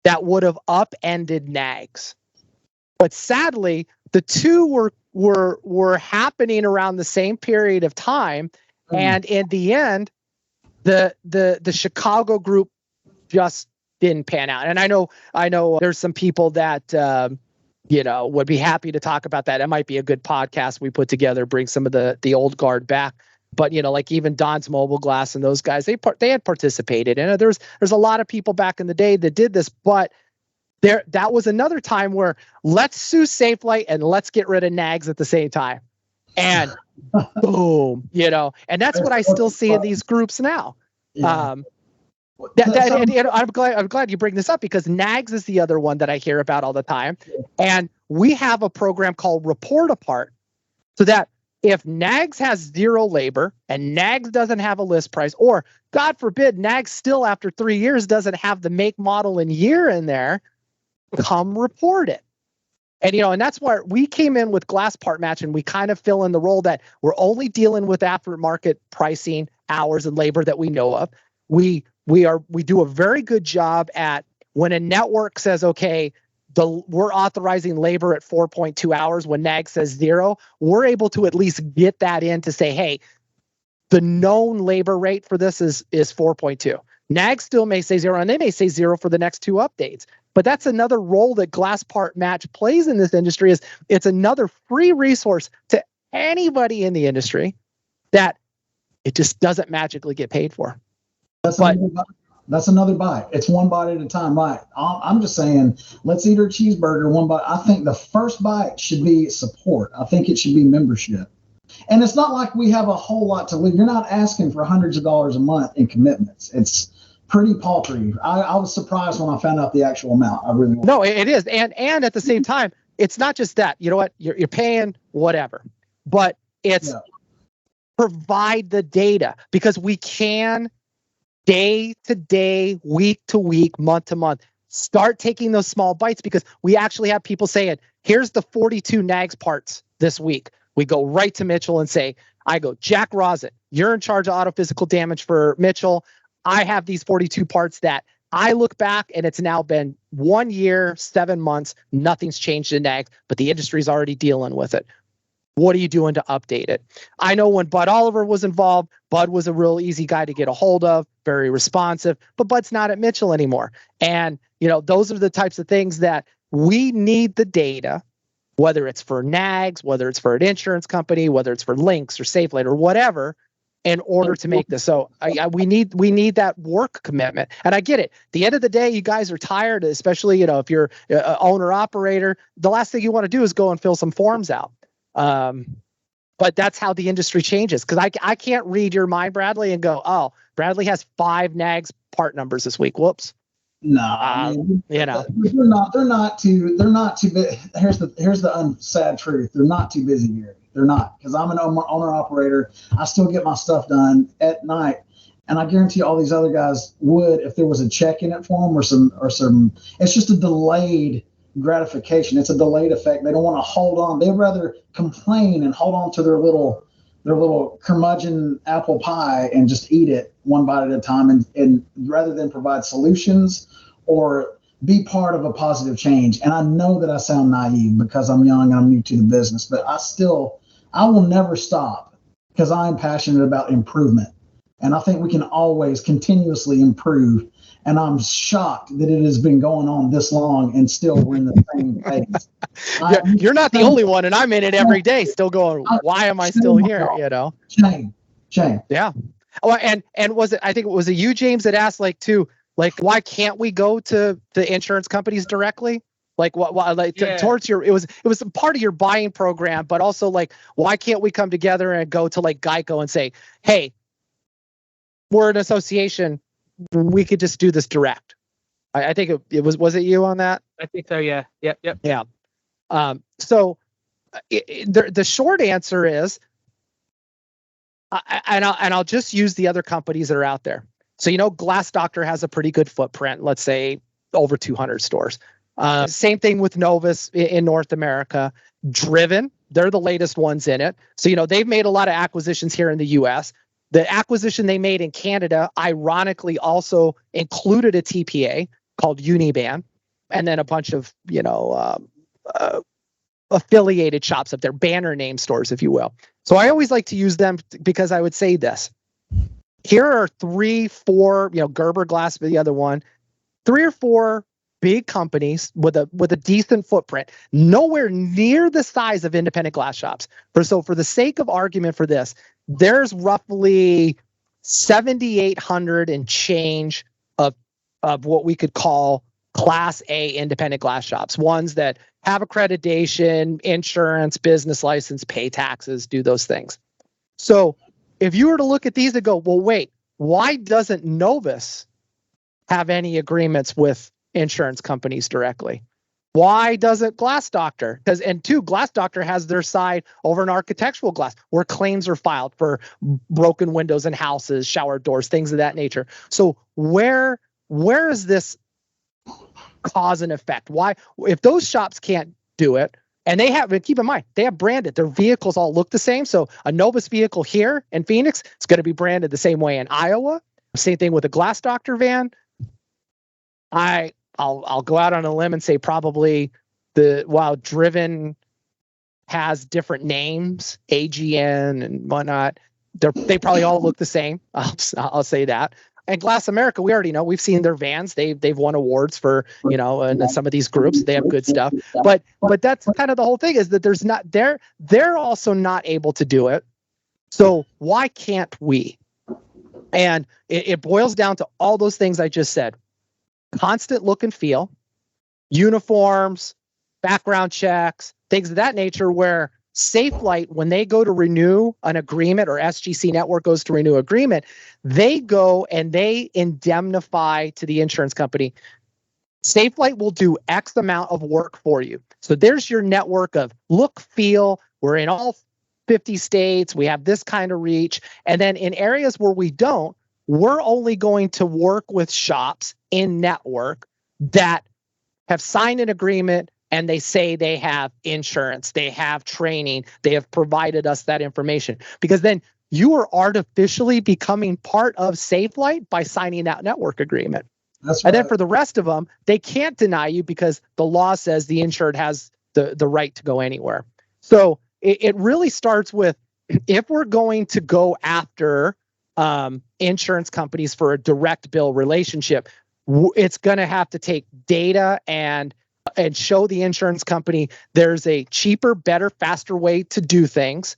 that would have upended NAGS. But sadly, the two were happening around the same period of time, and in the end, the Chicago Group just didn't pan out. And I know there's some people that would be happy to talk about that. It might be a good podcast we put together, bring some of the old guard back. But like even Don's Mobile Glass and those guys, they had participated, and there's a lot of people back in the day that did this, but that was another time where let's sue Safe Light and let's get rid of NAGS at the same time. And boom, and that's what I still see in these groups now. Yeah. And I'm glad you bring this up because NAGS is the other one that I hear about all the time. And we have a program called Report Apart so that if NAGS has zero labor and NAGS doesn't have a list price, or God forbid, NAGS still after 3 years doesn't have the make, model, and year in there, come report it. And, and that's where we came in with Glass Part Match, and we kind of fill in the role that we're only dealing with aftermarket pricing, hours, and labor that we know of. We do a very good job at when a network says, okay, we're authorizing labor at 4.2 hours when NAG says 0, we're able to at least get that in to say, hey, the known labor rate for this is 4.2. NAG still may say 0, and they may say 0 for the next 2 updates. But that's another role that Glass Part Match plays in this industry, is it's another free resource to anybody in the industry that it just doesn't magically get paid for. That's another bite. It's one bite at a time, right? I'm just saying, let's eat our cheeseburger one bite. I think the first bite should be support. I think it should be membership. And it's not like we have a whole lot to leave. You're not asking for hundreds of dollars a month in commitments. It's pretty paltry. I was surprised when I found out the actual amount. I really was. No, it is. And at the same time, it's not just that. You know what? You're paying whatever. But it's provide the data, because we can day to day, week to week, month to month, start taking those small bites, because we actually have people saying, here's the 42 NAGS parts this week. We go right to Mitchell and say, Jack Rosin, you're in charge of auto physical damage for Mitchell. I have these 42 parts that I look back and it's now been 1 year, 7 months, nothing's changed in NAGS, but the industry's already dealing with it. What are you doing to update it? I know when Bud Oliver was involved, Bud was a real easy guy to get a hold of, very responsive, but Bud's not at Mitchell anymore. And, those are the types of things that we need the data, whether it's for NAGS, whether it's for an insurance company, whether it's for Lynx or SafeLight or whatever, in order to make this. So we need that work commitment. And I get it. At the end of the day, you guys are tired, especially, if you're an owner operator, the last thing you want to do is go and fill some forms out. But that's how the industry changes. Because I can't read your mind, Bradley, and go, oh, Bradley has 5 NAGS part numbers this week. Whoops. No, they're not too big. Here's the sad truth. They're not too busy here. They're not, because I'm an owner operator. I still get my stuff done at night, and I guarantee all these other guys would if there was a check in it for them or some. It's just a delayed gratification. It's a delayed effect. They don't want to hold on. They'd rather complain and hold on to their little curmudgeon apple pie and just eat it one bite at a time, and rather than provide solutions or be part of a positive change. And I know that I sound naive because I'm young and I'm new to the business, but I will never stop because I am passionate about improvement. And I think we can always continuously improve. And I'm shocked that it has been going on this long and still we're in the same phase. You're not the only one, and I'm in it every day, still going, why am I still here? You know? Shame. Yeah. Oh, and I think it was you, James, that asked why can't we go to the insurance companies directly? Towards it was a part of your buying program, but also why can't we come together and go to Geico and say, hey, we're an association, we could just do this direct. I think was it you on that? I think so. Yeah. Yep. Yeah. So the short answer is, I'll just use the other companies that are out there. So, Glass Doctor has a pretty good footprint, let's say over 200 stores. Same thing with Novus in North America. Driven, they're the latest ones in it. So, they've made a lot of acquisitions here in the US. The acquisition they made in Canada, ironically, also included a TPA called Uniban, and then a bunch of, affiliated shops up there, banner name stores, if you will. So I always like to use them because I would say this. Here are 3, 4, Gerber Glass, the other one, 3 or 4 big companies with a decent footprint, nowhere near the size of independent glass shops. So for the sake of argument for this, there's roughly 7,800 and change of what we could call Class A independent glass shops, ones that have accreditation, insurance, business license, pay taxes, do those things. So if you were to look at these and go, well, wait, why doesn't Novus have any agreements with insurance companies directly? Why doesn't Glass Doctor? Glass Doctor has their side over in architectural glass where claims are filed for broken windows in houses, shower doors, things of that nature. So where is this cause and effect? Why, if those shops can't do it, and keep in mind, they have branded, their vehicles all look the same. So a Novus vehicle here in Phoenix, it's going to be branded the same way in Iowa. Same thing with a Glass Doctor van. I'll go out on a limb and say probably while Driven has different names, AGN and whatnot, they probably all look the same. I'll say that. And Glass America, we already know, we've seen their vans. They've won awards for, and some of these groups, they have good stuff. But that's kind of the whole thing, is that they're also not able to do it. So why can't we? And it boils down to all those things I just said. Constant look and feel, uniforms, background checks, things of that nature, where SafeLight, when they go to renew an agreement, or SGC Network goes to renew agreement, they go and they indemnify to the insurance company. SafeLight will do X amount of work for you. So there's your network of look, feel. We're in all 50 states. We have this kind of reach. And then in areas where we don't, we're only going to work with shops in network that have signed an agreement and they say they have insurance, they have training, they have provided us that information. Because then you are artificially becoming part of SafeLight by signing that network agreement. That's right. And then for the rest of them, they can't deny you because the law says the insured has the right to go anywhere. So it really starts with, if we're going to go after insurance companies for a direct bill relationship, it's going to have to take data and show the insurance company there's a cheaper, better, faster way to do things,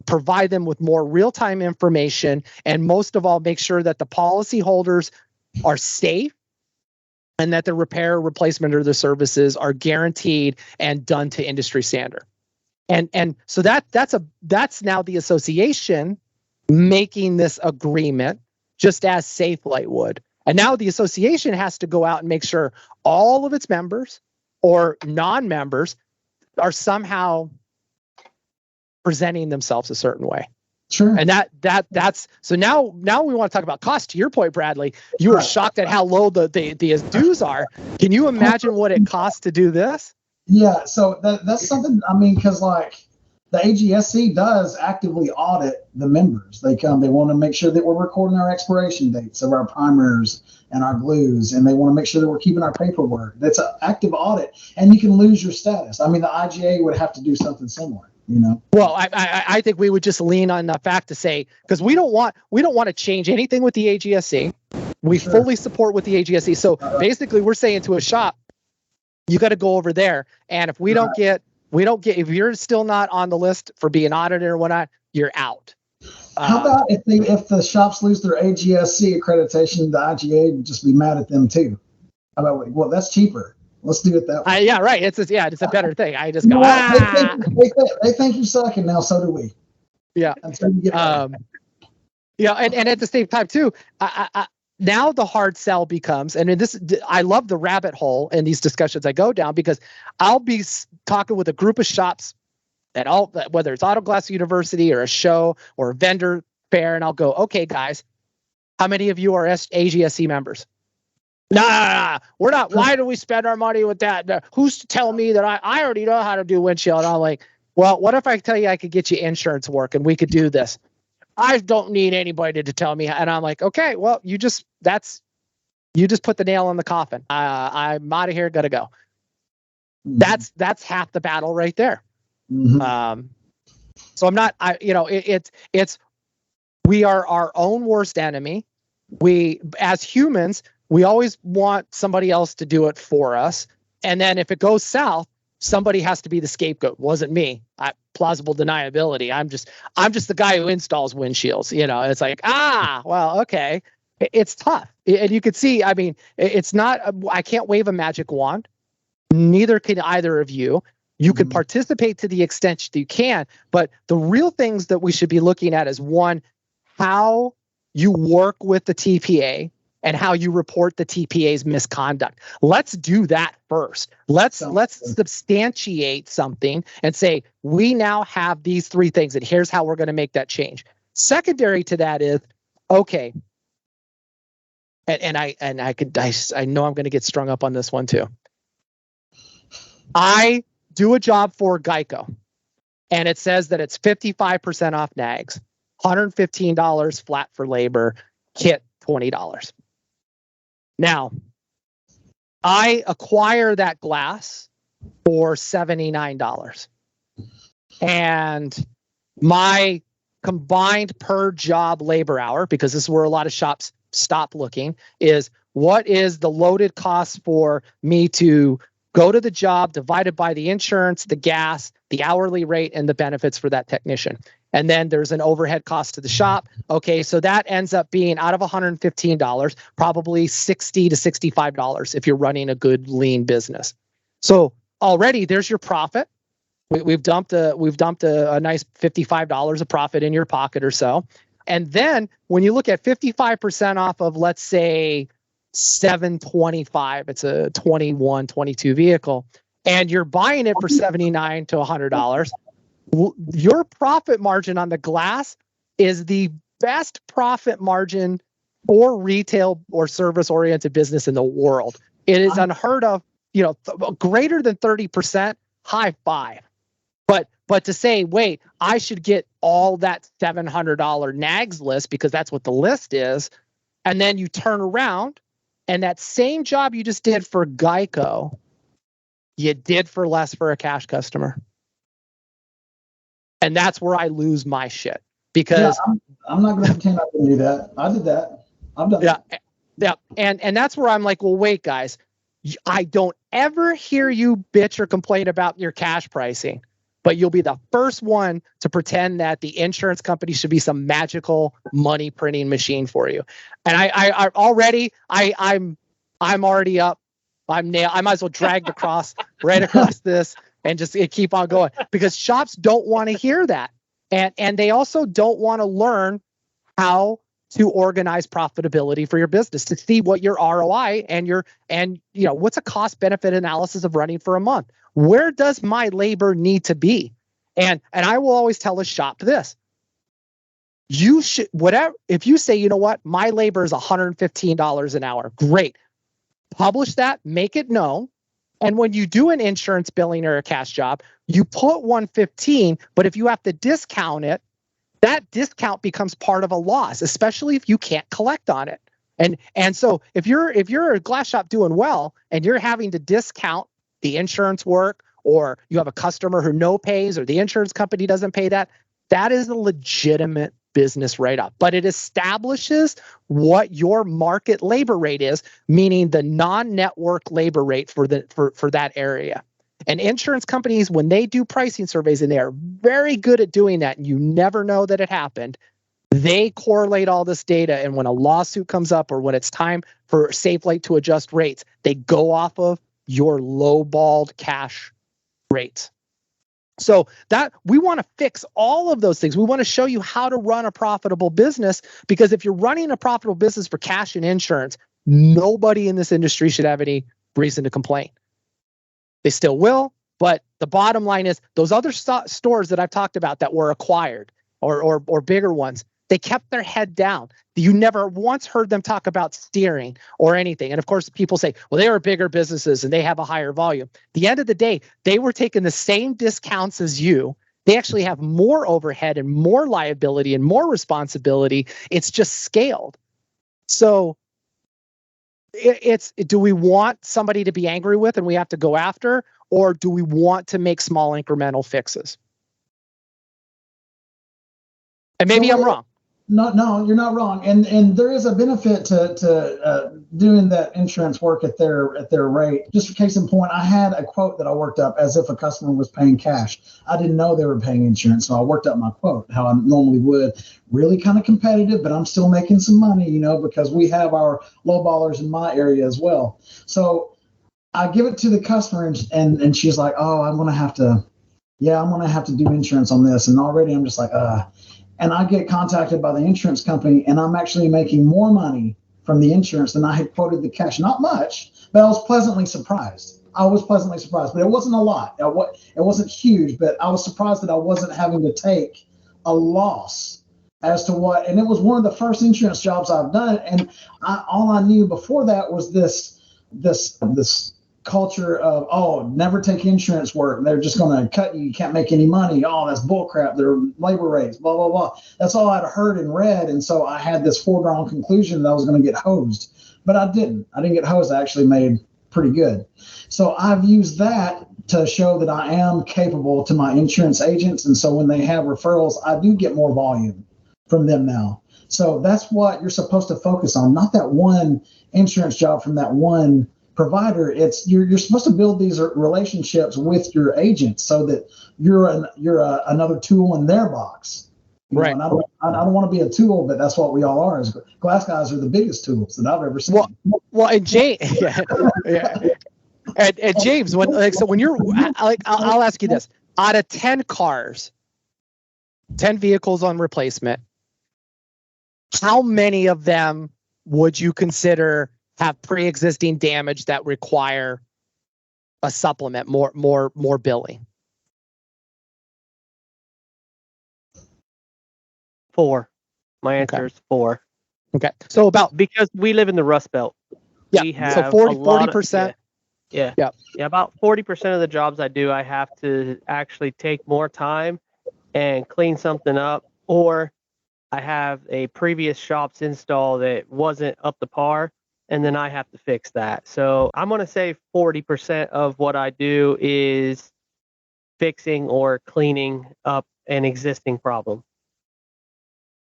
provide them with more real-time information, and most of all, make sure that the policyholders are safe and that the repair, replacement, or the services are guaranteed and done to industry standard. And so that's now the association making this agreement, just as SafeLight would. And now the association has to go out and make sure all of its members or non-members are somehow presenting themselves a certain way. Sure. And that's so now we want to talk about cost. To your point, Bradley, you were shocked at how low the dues are. Can you imagine what it costs to do this? Yeah, so that's something. I mean, because like the AGSC does actively audit the members. They want to make sure that we're recording our expiration dates of our primers and our glues, and they want to make sure that we're keeping our paperwork. That's an active audit, and you can lose your status. I mean, the IGA would have to do something similar. Well, I think we would just lean on the fact to say, because we don't want to change anything with the AGSC. We fully support with the AGSC. So basically, we're saying to a shop, you got to go over there, and if we don't get, if you're still not on the list for being audited or whatnot, you're out. How about if the shops lose their AGSC accreditation, the IGA would just be mad at them too? How about, well, that's cheaper. Let's do it that way. Yeah, right. It's a better thing. I just go. They think you suck, and now so do we. Yeah. Until you get yeah, and at the same time too, now the hard sell becomes, and this, I love the rabbit hole in these discussions I go down, because I'll be talking with a group of shops at all, whether it's Auto Glass University or a show or a vendor fair, and I'll go, okay, guys, how many of you are AGSC members? Nah, we're not. Why do we spend our money with that? Who's to tell me that I already know how to do windshield? And I'm like, well, what if I tell you I could get you insurance work and we could do this? I don't need anybody to tell me. And I'm like, okay, well, you just put the nail in the coffin. I'm out of here. Gotta go. Mm-hmm. That's half the battle right there. Mm-hmm. So I'm not, it's, we are our own worst enemy. We, as humans, we always want somebody else to do it for us. And then if it goes south, somebody has to be the scapegoat. Wasn't me. Plausible deniability. I'm just the guy who installs windshields. It's like, well, okay. It's tough. And you could see, I mean, it's not, I can't wave a magic wand. Neither can either of you. You can participate to the extent you can, but the real things that we should be looking at is, one, how you work with the TPA and how you report the TPA's misconduct. Let's do that first. Let's substantiate something and say, we now have these three things, and here's how we're going to make that change. Secondary to that is, okay, and I know I'm going to get strung up on this one too. I do a job for Geico, and it says that it's 55% off nags, $115 flat for labor, kit $20. Now, I acquire that glass for $79. And my combined per job labor hour, because this is where a lot of shops stop looking, is what is the loaded cost for me to go to the job divided by the insurance, the gas, the hourly rate, and the benefits for that technician. And then there's an overhead cost to the shop. Okay, so that ends up being, out of $115, probably $60 to $65 if you're running a good lean business. So already there's your profit. We've dumped a nice $55 of profit in your pocket or so. And then when you look at 55% off of, let's say, $725, it's a 21, 22 vehicle, and you're buying it for $79 to $100, your profit margin on the glass is the best profit margin for retail or service oriented business in the world. It is unheard of, greater than 30%, high five. But to say, wait, I should get all that $700 nags list because that's what the list is. And then you turn around and that same job you just did for Geico, you did for less for a cash customer. And that's where I lose my shit, because I'm not going to pretend I didn't do that. I did that. I've done that. Yeah. And that's where I'm like, well, wait, guys, I don't ever hear you bitch or complain about your cash pricing, but you'll be the first one to pretend that the insurance company should be some magical money printing machine for you. And I'm already up. I might as well drag the cross right across this and just keep on going, because shops don't want to hear that. And they also don't want to learn how to organize profitability for your business, to see what your ROI and what's a cost benefit analysis of running for a month. Where does my labor need to be? And I will always tell a shop this. You should, whatever, if you say, you know what, my labor is $115 an hour, great. Publish that, make it known, And when you do an insurance billing or a cash job, you put 115, but if you have to discount it, that discount becomes part of a loss, especially if you can't collect on it. And so if you're a glass shop doing well and you're having to discount the insurance work, or you have a customer who no pays, or the insurance company doesn't pay that is a legitimate business write-off. But it establishes what your market labor rate is, meaning the non-network labor rate for that area. And insurance companies, when they do pricing surveys, and they are very good at doing that, and you never know that it happened, they correlate all this data. And when a lawsuit comes up, or when it's time for SafeLight to adjust rates, they go off of your lowballed cash rates. So that we want to fix all of those things. We want to show you how to run a profitable business, because if you're running a profitable business for cash and insurance, nobody in this industry should have any reason to complain. They still will, but the bottom line is those other stores that I've talked about that were acquired, or bigger ones, they kept their head down. You never once heard them talk about steering or anything. And of course, people say, well, they are bigger businesses and they have a higher volume. At the end of the day, they were taking the same discounts as you. They actually have more overhead and more liability and more responsibility. It's just scaled. So do we want somebody to be angry with and we have to go after, or do we want to make small incremental fixes? And maybe I'm wrong. No, you're not wrong. And there is a benefit to doing that insurance work at their rate. Just for case in point, I had a quote that I worked up as if a customer was paying cash. I didn't know they were paying insurance, so I worked up my quote how I normally would. Really kind of competitive, but I'm still making some money, because we have our lowballers in my area as well. So I give it to the customer, and she's like, "Oh, I'm gonna have to do insurance on this." And already I'm just like, And I get contacted by the insurance company, and I'm actually making more money from the insurance than I had quoted the cash. Not much, but I was pleasantly surprised. But it wasn't a lot. It wasn't huge, but I was surprised that I wasn't having to take a loss as to what. And it was one of the first insurance jobs I've done, and all I knew before that was this culture of, never take insurance work. They're just going to cut you. You can't make any money. Oh, that's bullcrap. Their labor rates, blah, blah, blah. That's all I'd heard and read. And so I had this foregone conclusion that I was going to get hosed, but I didn't. I didn't get hosed. I actually made pretty good. So I've used that to show that I am capable to my insurance agents. And so when they have referrals, I do get more volume from them now. So that's what you're supposed to focus on, not that one insurance job from that one provider. It's you're supposed to build these relationships with your agents so that you're another tool in their box. Right. And I don't want to be a tool, but that's what we all are. As glass guys are the biggest tools that I've ever seen. Well, and James, and James, when you're I'll ask you this: out of 10 cars, 10 vehicles on replacement, how many of them would you consider have pre-existing damage that require a supplement, more billing? 4. My answer is 4. Okay. So because we live in the Rust Belt. Yeah. We have so 40%. Yeah. About 40% of the jobs I do, I have to actually take more time and clean something up, or I have a previous shop's install that wasn't up to par, and then I have to fix that. So I'm going to say 40% of what I do is fixing or cleaning up an existing problem.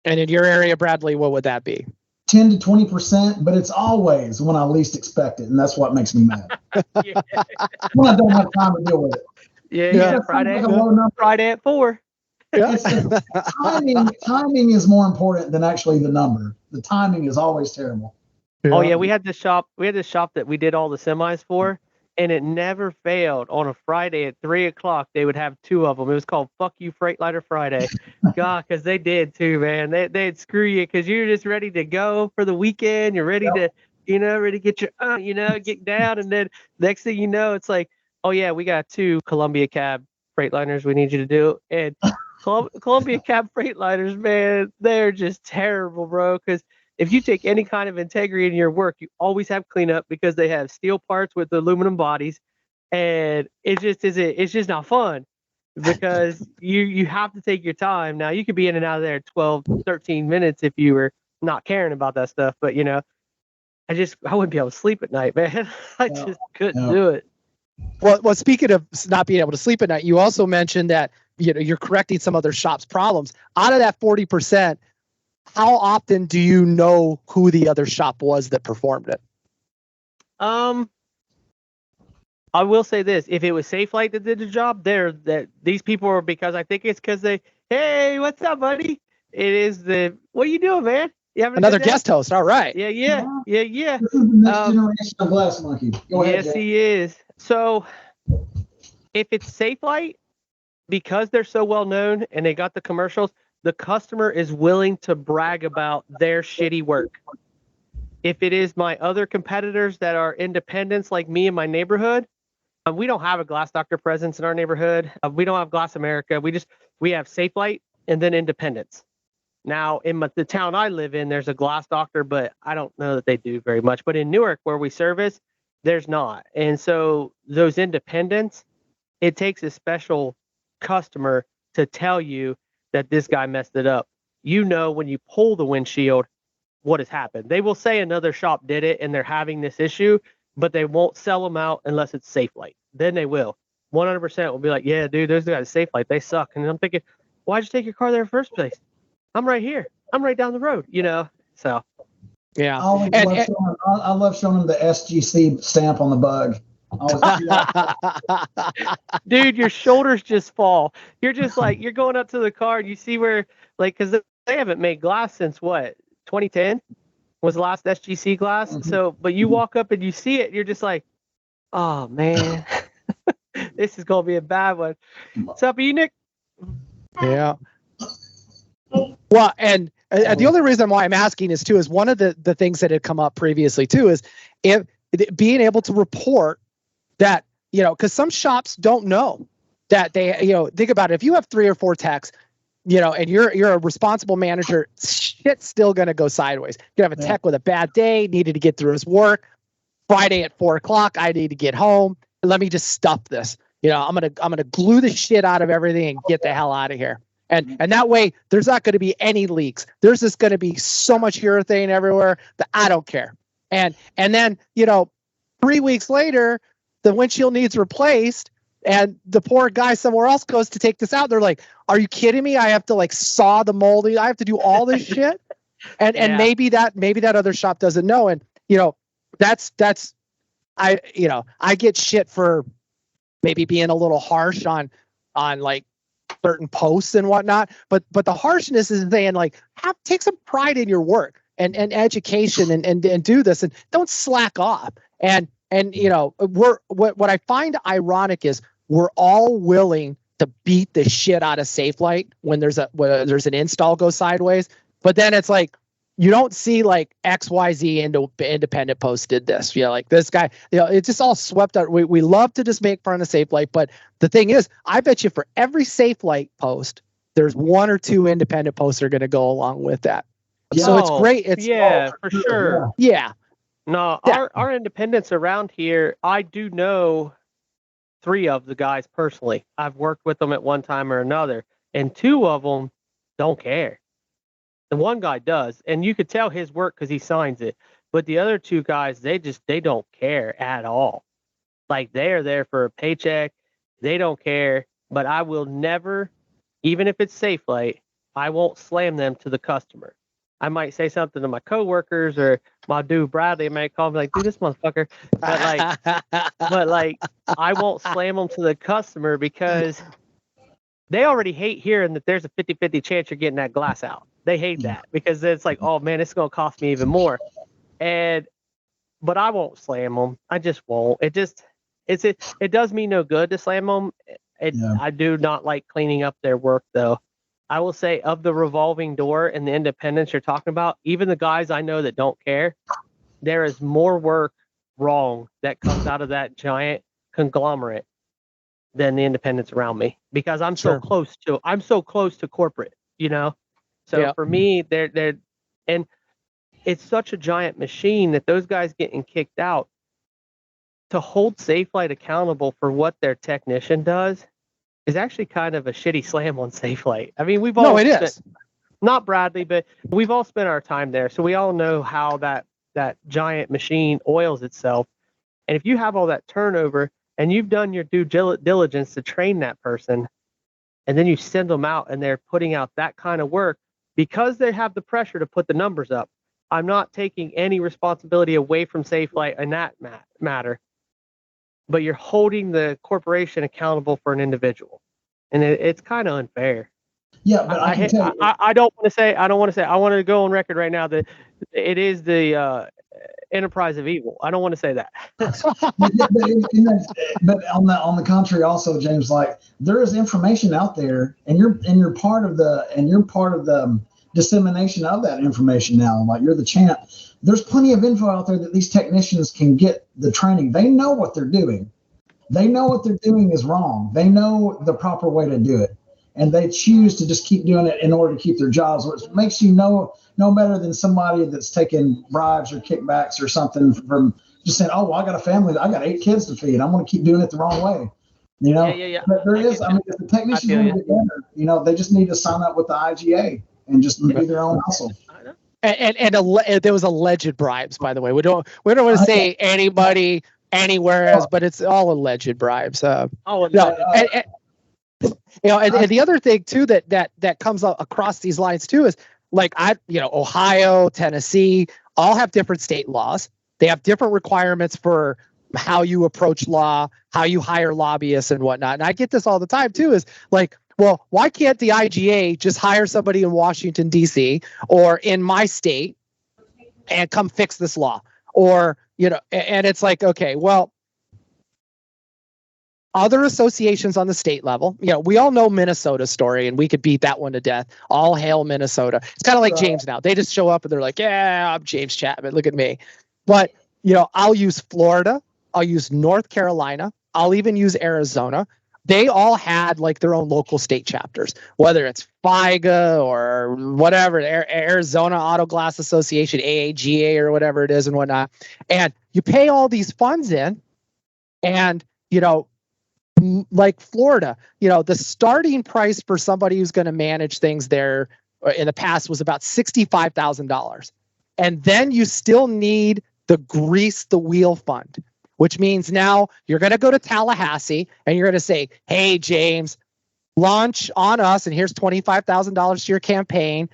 And in your area, Bradley, what would that be? 10 to 20%, but it's always when I least expect it, and that's what makes me mad. When I don't have time to deal with it. Yeah. Friday at 4. Yeah. Timing is more important than actually the number. The timing is always terrible. Yeah. Oh yeah, we had this shop that we did all the semis for, and it never failed. On a Friday at 3:00, they would have 2 of them. It was called "Fuck You Freightliner Friday." God, because they did too, man. They'd screw you because you're just ready to go for the weekend. You're ready to, ready to get your, get down, and then next thing you know, it's like, oh yeah, we got 2 Columbia cab Freightliners we need you to do, and Columbia cab Freightliners, man, they're just terrible, bro. Because if you take any kind of integrity in your work, you always have cleanup because they have steel parts with aluminum bodies, and it's just not fun because you have to take your time. Now you could be in and out of there 12, 13 minutes if you were not caring about that stuff, but I wouldn't be able to sleep at night, man. I just couldn't do it. Well, speaking of not being able to sleep at night, you also mentioned that you're correcting some other shop's problems. Out of that 40%, how often do you know who the other shop was that performed it? I will say this: if it was Safelite that did the job, these people are, because I think it's because hey, what's up, buddy? It is what are you doing, man? You having another guest host? All right. Yeah. This is the next generation of Glass Monkey. Go ahead, yes, Jay. He is. So if it's Safelite, because they're so well known and they got the commercials, the customer is willing to brag about their shitty work. If it is my other competitors that are independents like me in my neighborhood, we don't have a Glass Doctor presence in our neighborhood. We don't have Glass America. We have Safelite and then Independence. Now, in the town I live in, there's a Glass Doctor, but I don't know that they do very much. But in Newark, where we service, there's not. And so those independents, it takes a special customer to tell you that this guy messed it up. When you pull the windshield, what has happened. They will say another shop did it and they're having this issue, but they won't sell them out unless it's Safelite. Then they will. 100% will be like, yeah, dude, those guys at Safelite, they suck. And I'm thinking, why'd you take your car there in the first place? I'm right here. I'm right down the road, So, yeah. I love showing them the SGC stamp on the bug. Dude, your shoulders just fall. You're just like, you're going up to the car and you see where, because they haven't made glass since what, 2010 was the last SGC glass. Mm-hmm. So, but you walk up and you see it, and you're just like, oh man, this is gonna be a bad one. What's up, Nick? Yeah. Well, and the only reason why I'm asking is one of the things that had come up previously too is if being able to report that, because some shops don't know that they, think about it. If you have 3 or 4 techs, and you're a responsible manager, shit's still gonna go sideways. You have a tech with a bad day, needed to get through his work. Friday at 4:00, I need to get home. Let me just stuff this. I'm gonna glue the shit out of everything and get the hell out of here. And that way, there's not going to be any leaks. There's just going to be so much urethane everywhere that I don't care. And then 3 weeks later, the windshield needs replaced, and the poor guy somewhere else goes to take this out. They're like, "Are you kidding me? I have to saw the molding. I have to do all this shit." And maybe that other shop doesn't know. And that's I get shit for maybe being a little harsh on certain posts and whatnot, but the harshness is saying take some pride in your work and education and do this and don't slack off. And what I find ironic is we're all willing to beat the shit out of Safelite when there's an install go sideways, but then it's like you don't see XYZ independent post did this. This guy, it's just all swept out. We love to just make fun of Safelite, but the thing is, I bet you for every Safelite post, there's 1 or 2 independent posts that are going to go along with that. Yeah. So it's great. For sure. Yeah. No, our independents around here, I do know 3 of the guys personally. I've worked with them at one time or another, and 2 of them don't care. The one guy does, and you could tell his work because he signs it. But the other 2 guys, they don't care at all. They are there for a paycheck. They don't care. But I will never, even if it's Safelite, I won't slam them to the customer. I might say something to my coworkers or my dude Bradley. I might call me dude, this motherfucker. But I won't slam them to the customer because they already hate hearing that there's a 50-50 chance you're getting that glass out. They hate that because it's oh man, it's going to cost me even more. But I won't slam them. I just won't. It does me no good to slam them. I do not like cleaning up their work though. I will say of the revolving door and the independents you're talking about, even the guys I know that don't care, there is more work wrong that comes out of that giant conglomerate than the independents around me because I'm so close to corporate, So for me, they're and it's such a giant machine that those guys getting kicked out to hold Safelite accountable for what their technician does is actually kind of a shitty slam on Safelite. I mean, we've all is. Not Bradley, but we've all spent our time there, so we all know how that giant machine oils itself. And if you have all that turnover and you've done your due diligence to train that person, and then you send them out and they're putting out that kind of work because they have the pressure to put the numbers up. I'm not taking any responsibility away from Safelite in that matter, but you're holding the corporation accountable for an individual, and it's kind of unfair. Yeah, but I don't want to say. I want to go on record right now that it is the enterprise of evil. I don't want to say that. but on the contrary, also, James, like there is information out there, and you're part of the dissemination of that information now. Like you're the champ. There's plenty of info out there that these technicians can get the training. They know what they're doing. They know what they're doing is wrong. They know the proper way to do it. And they choose to just keep doing it in order to keep their jobs, which makes you no better than somebody that's taking bribes or kickbacks or something from just saying, oh, well, I got a family, I got 8 kids to feed, I'm going to keep doing it the wrong way. You know, yeah. But if the technicians want to get better, they just need to sign up with the IGA and just do their own hustle. And there was alleged bribes, by the way. We don't want to say anybody anywhere else, but it's all alleged bribes. And the other thing too that comes across these lines too is like Ohio, Tennessee all have different state laws. They have different requirements for how you approach law, how you hire lobbyists and whatnot. And I get this all the time too, is like, well, why can't the IGA just hire somebody in Washington, D.C. or in my state and come fix this law? Or, and it's like, okay, well, other associations on the state level, we all know Minnesota's story and we could beat that one to death. All hail Minnesota. It's kind of like James now. They just show up and they're like, yeah, I'm James Chapman. Look at me. But, I'll use Florida. I'll use North Carolina. I'll even use Arizona. They all had like their own local state chapters, whether it's FIGA or whatever, Arizona Auto Glass Association, AAGA or whatever it is and whatnot. And you pay all these funds in and, like Florida, the starting price for somebody who's going to manage things there in the past was about $65,000. And then you still need the grease the wheel fund, which means now you're going to go to Tallahassee and you're going to say, hey, James, launch on us. And here's $25,000 to your campaign.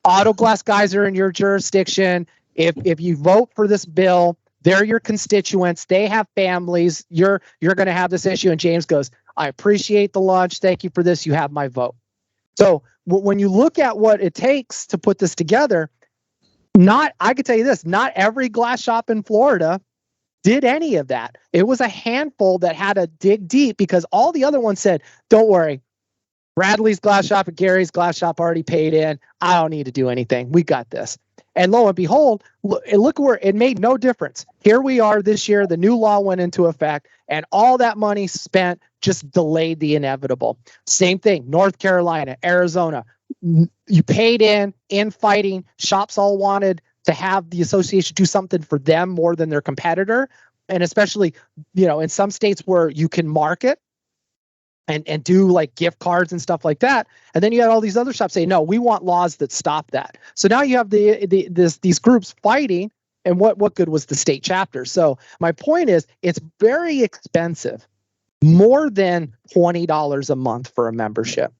Auto glass guys are in your jurisdiction. If you vote for this bill, they're your constituents. They have families. You're going to have this issue. And James goes, I appreciate the launch. Thank you for this. You have my vote. So when you look at what it takes to put this together, I could tell you this, not every glass shop in Florida did any of that. It was a handful that had to dig deep because all the other ones said, don't worry, Bradley's glass shop and Gary's glass shop already paid in. I don't need to do anything. We got this. And lo and behold, look where it made no difference. Here we are this year. The new law went into effect and all that money spent just delayed the inevitable. Same thing, North Carolina, Arizona. You paid in fighting. Shops all wanted to have the association do something for them more than their competitor. And especially, in some states where you can market and do like gift cards and stuff like that. And then you had all these other shops say, no, we want laws that stop that. So now you have these groups fighting. And what good was the state chapter? So my point is it's very expensive, more than $20 a month for a membership,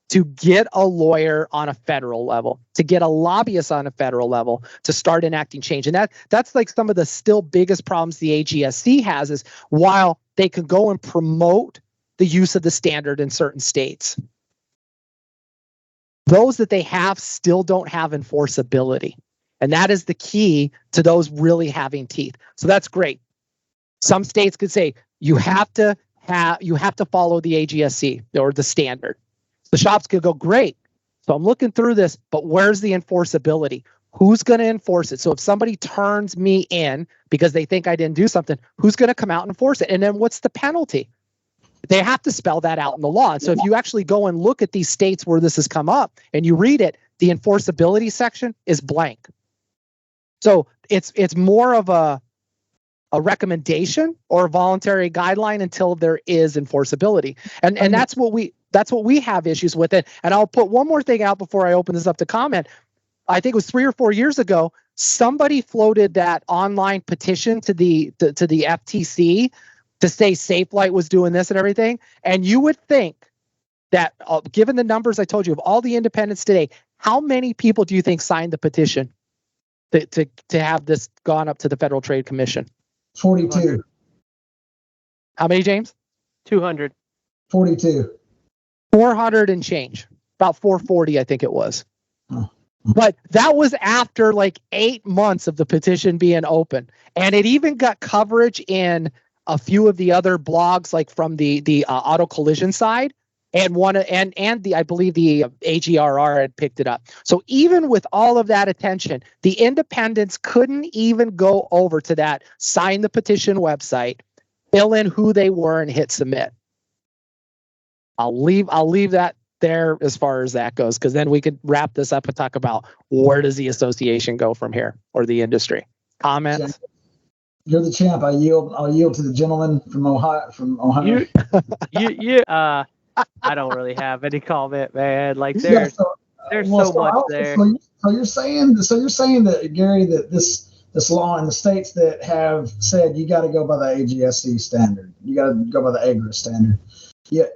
to get a lawyer on a federal level, to get a lobbyist on a federal level, to start enacting change. And that's like some of the still biggest problems the AGSC has is while they could go and promote the use of the standard in certain states, those that they have still don't have enforceability. And that is the key to those really having teeth. So that's great. Some states could say you have to follow the AGSC or the standard. The shops could go, great. So I'm looking through this, but where's the enforceability? Who's going to enforce it? So if somebody turns me in because they think I didn't do something, who's going to come out and enforce it? And then what's the penalty? They have to spell that out in the law. And so if you actually go and look at these states where this has come up and you read it, the enforceability section is blank. So it's more of a a recommendation or a voluntary guideline until there is enforceability. And that's what we have issues with it. And I'll put one more thing out before I open this up to comment. I think it was 3 or 4 years ago, somebody floated that online petition to the FTC to say Safelite was doing this and everything. And you would think that, given the numbers I told you of all the independents today, how many people do you think signed the petition to have this gone up to the Federal Trade Commission? 42. How many, James? 200. 42. 400 and change. About 440, I think it was. Oh. But that was after like 8 months of the petition being open. And it even got coverage in a few of the other blogs, like from the auto collision side. And I believe the AGRR had picked it up. So even with all of that attention, the independents couldn't even go over to that sign the petition website, fill in who they were, and hit submit. I'll leave that there as far as that goes, because then we could wrap this up and talk about where does the association go from here, or the industry. Comments? You're the champ. I'll yield to the gentleman from Ohio. I don't really have any comment, man. Like there's so much there. So you're saying that, Gary, that this law in the states that have said you got to go by the AGSC standard, you got to go by the AGRA standard. Yet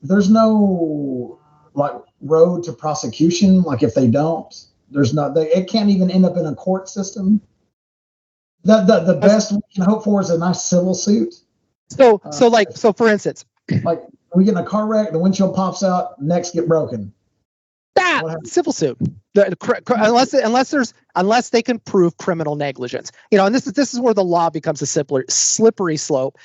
there's no like road to prosecution. Like if they don't, it can't even end up in a court system. The best we can hope for is a nice civil suit. So for instance, like we get in a car wreck, the windshield pops out, necks get broken. Civil suit. Unless they can prove criminal negligence. And this is where the law becomes a slippery slope.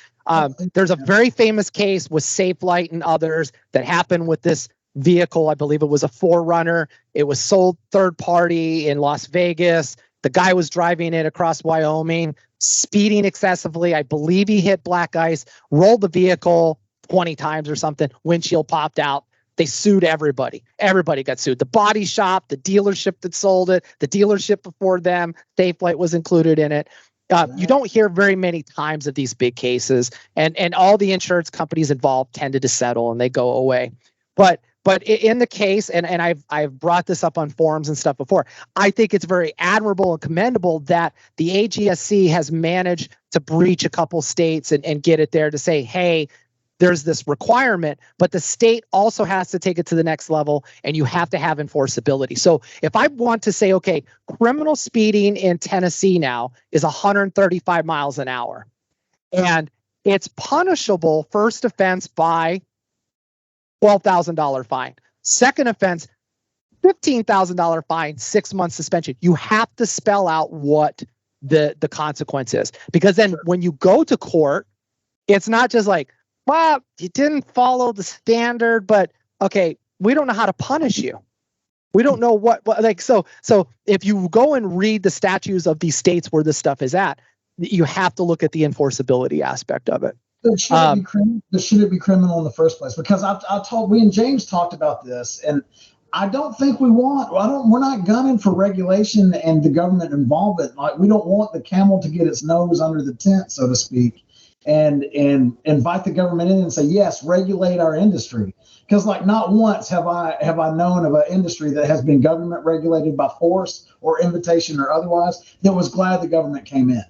There's a very famous case with Safelite and others that happened with this vehicle. I believe it was a 4Runner. It was sold third party in Las Vegas. The guy was driving it across Wyoming, speeding excessively. I believe he hit black ice, rolled the vehicle 20 times or something. Windshield popped out. They sued everybody. Everybody got sued. The body shop, the dealership that sold it, the dealership before them, Safelite was included in it. You don't hear very many times of these big cases, and all the insurance companies involved tended to settle and they go away. But in the case, and I've brought this up on forums and stuff before, I think it's very admirable and commendable that the AGSC has managed to breach a couple states and get it there to say, hey, there's this requirement, but the state also has to take it to the next level, and you have to have enforceability. So if I want to say, okay, criminal speeding in Tennessee now is 135 miles an hour, and it's punishable first offense by $12,000 fine. Second offense, $15,000 fine, 6 months suspension. You have to spell out what the consequence is, because then when you go to court, it's not just like, well, you didn't follow the standard, but okay, we don't know how to punish you. We don't know what so if you go and read the statutes of these states where this stuff is at, you have to look at the enforceability aspect of it. Should it be criminal in the first place? Because we and James talked about this, and I don't think we're not gunning for regulation and the government involvement. Like, we don't want the camel to get its nose under the tent, so to speak, and invite the government in and say, yes, regulate our industry. Because like not once have I known of an industry that has been government regulated by force or invitation or otherwise that was glad the government came in.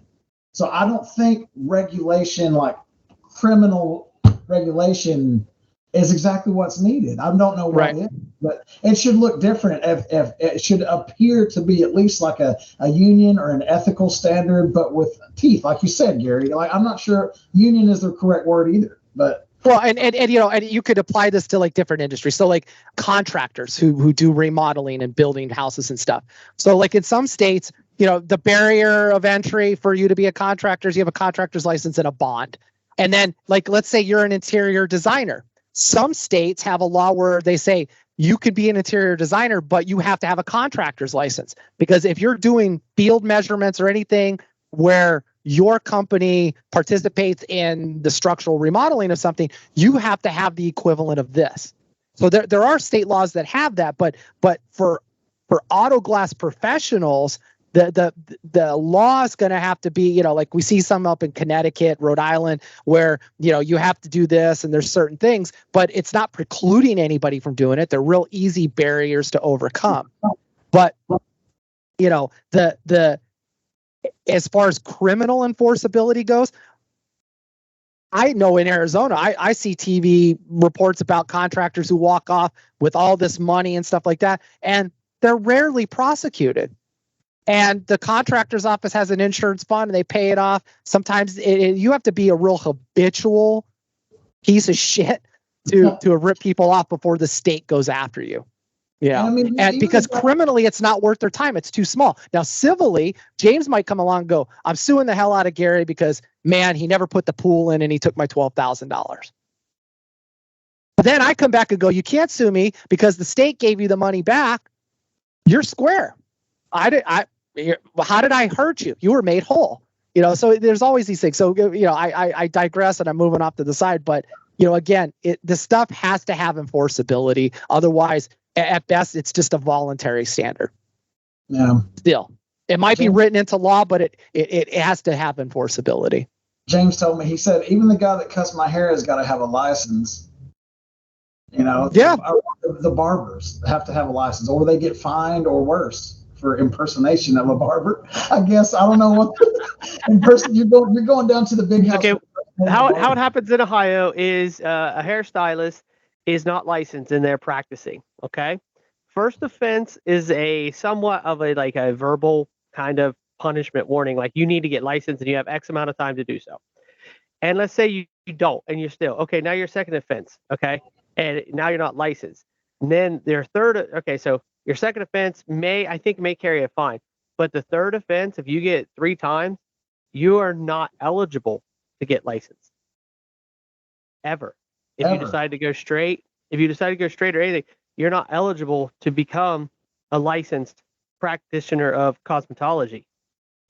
So I don't think regulation, like criminal regulation, is exactly what's needed. I don't know what it is, but it should look different. If it should appear to be at least like a union or an ethical standard, but with teeth, like you said, Gary. Like, I'm not sure union is the correct word either, but well, and you could apply this to like different industries. So like contractors who do remodeling and building houses and stuff. So like in some states, the barrier of entry for you to be a contractor is you have a contractor's license and a bond. And then like, let's say you're an interior designer. Some states have a law where they say you could be an interior designer, but you have to have a contractor's license, because if you're doing field measurements or anything where your company participates in the structural remodeling of something, you have to have the equivalent of this. So there are state laws that have that, but for auto glass professionals, the law is going to have to be, like we see some up in Connecticut, Rhode Island, where, you have to do this and there's certain things, but it's not precluding anybody from doing it. They're real easy barriers to overcome. But, the as far as criminal enforceability goes, I know in Arizona, I see TV reports about contractors who walk off with all this money and stuff like that, and they're rarely prosecuted. And the contractor's office has an insurance fund and they pay it off. Sometimes you have to be a real habitual piece of shit to rip people off before the state goes after you. Yeah. And because criminally it's not worth their time. It's too small. Now, civilly, James might come along and go, I'm suing the hell out of Gary because, man, he never put the pool in and he took my $12,000. But then I come back and go, you can't sue me because the state gave you the money back. You're square. How did I hurt you? You were made whole. So there's always these things. So, I digress and I'm moving off to the side. But, again, the stuff has to have enforceability. Otherwise, at best, it's just a voluntary standard. Yeah. Still, it might be written into law, but it has to have enforceability. James told me, he said, even the guy that cuts my hair has got to have a license. Yeah. The barbers have to have a license, or they get fined or worse for impersonation of a barber. I guess, I don't know what in person you're going down to the big house. Okay. How it happens in Ohio is a hairstylist is not licensed and they're practicing. Okay. First offense is a somewhat of a verbal kind of punishment warning. Like, you need to get licensed and you have X amount of time to do so. And let's say you don't, and you're still, okay, now your second offense. Okay. And now you're not licensed. And then their third, okay, so your second offense may carry a fine. But the third offense, if you get 3 times, you are not eligible to get licensed. Ever. If you decide to go straight or anything, you're not eligible to become a licensed practitioner of cosmetology.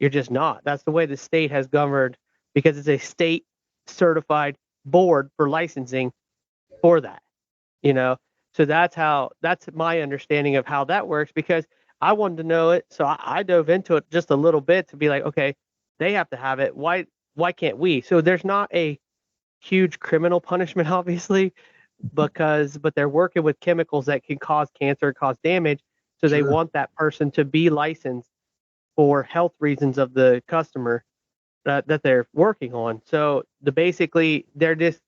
You're just not. That's the way the state has governed, because it's a state certified board for licensing for that. So that's my understanding of how that works, because I wanted to know it. So I dove into it just a little bit to be like, okay, they have to have it. Why can't we? So there's not a huge criminal punishment, obviously, but they're working with chemicals that can cause cancer, cause damage. So they want that person to be licensed for health reasons of the customer that they're working on. So they're just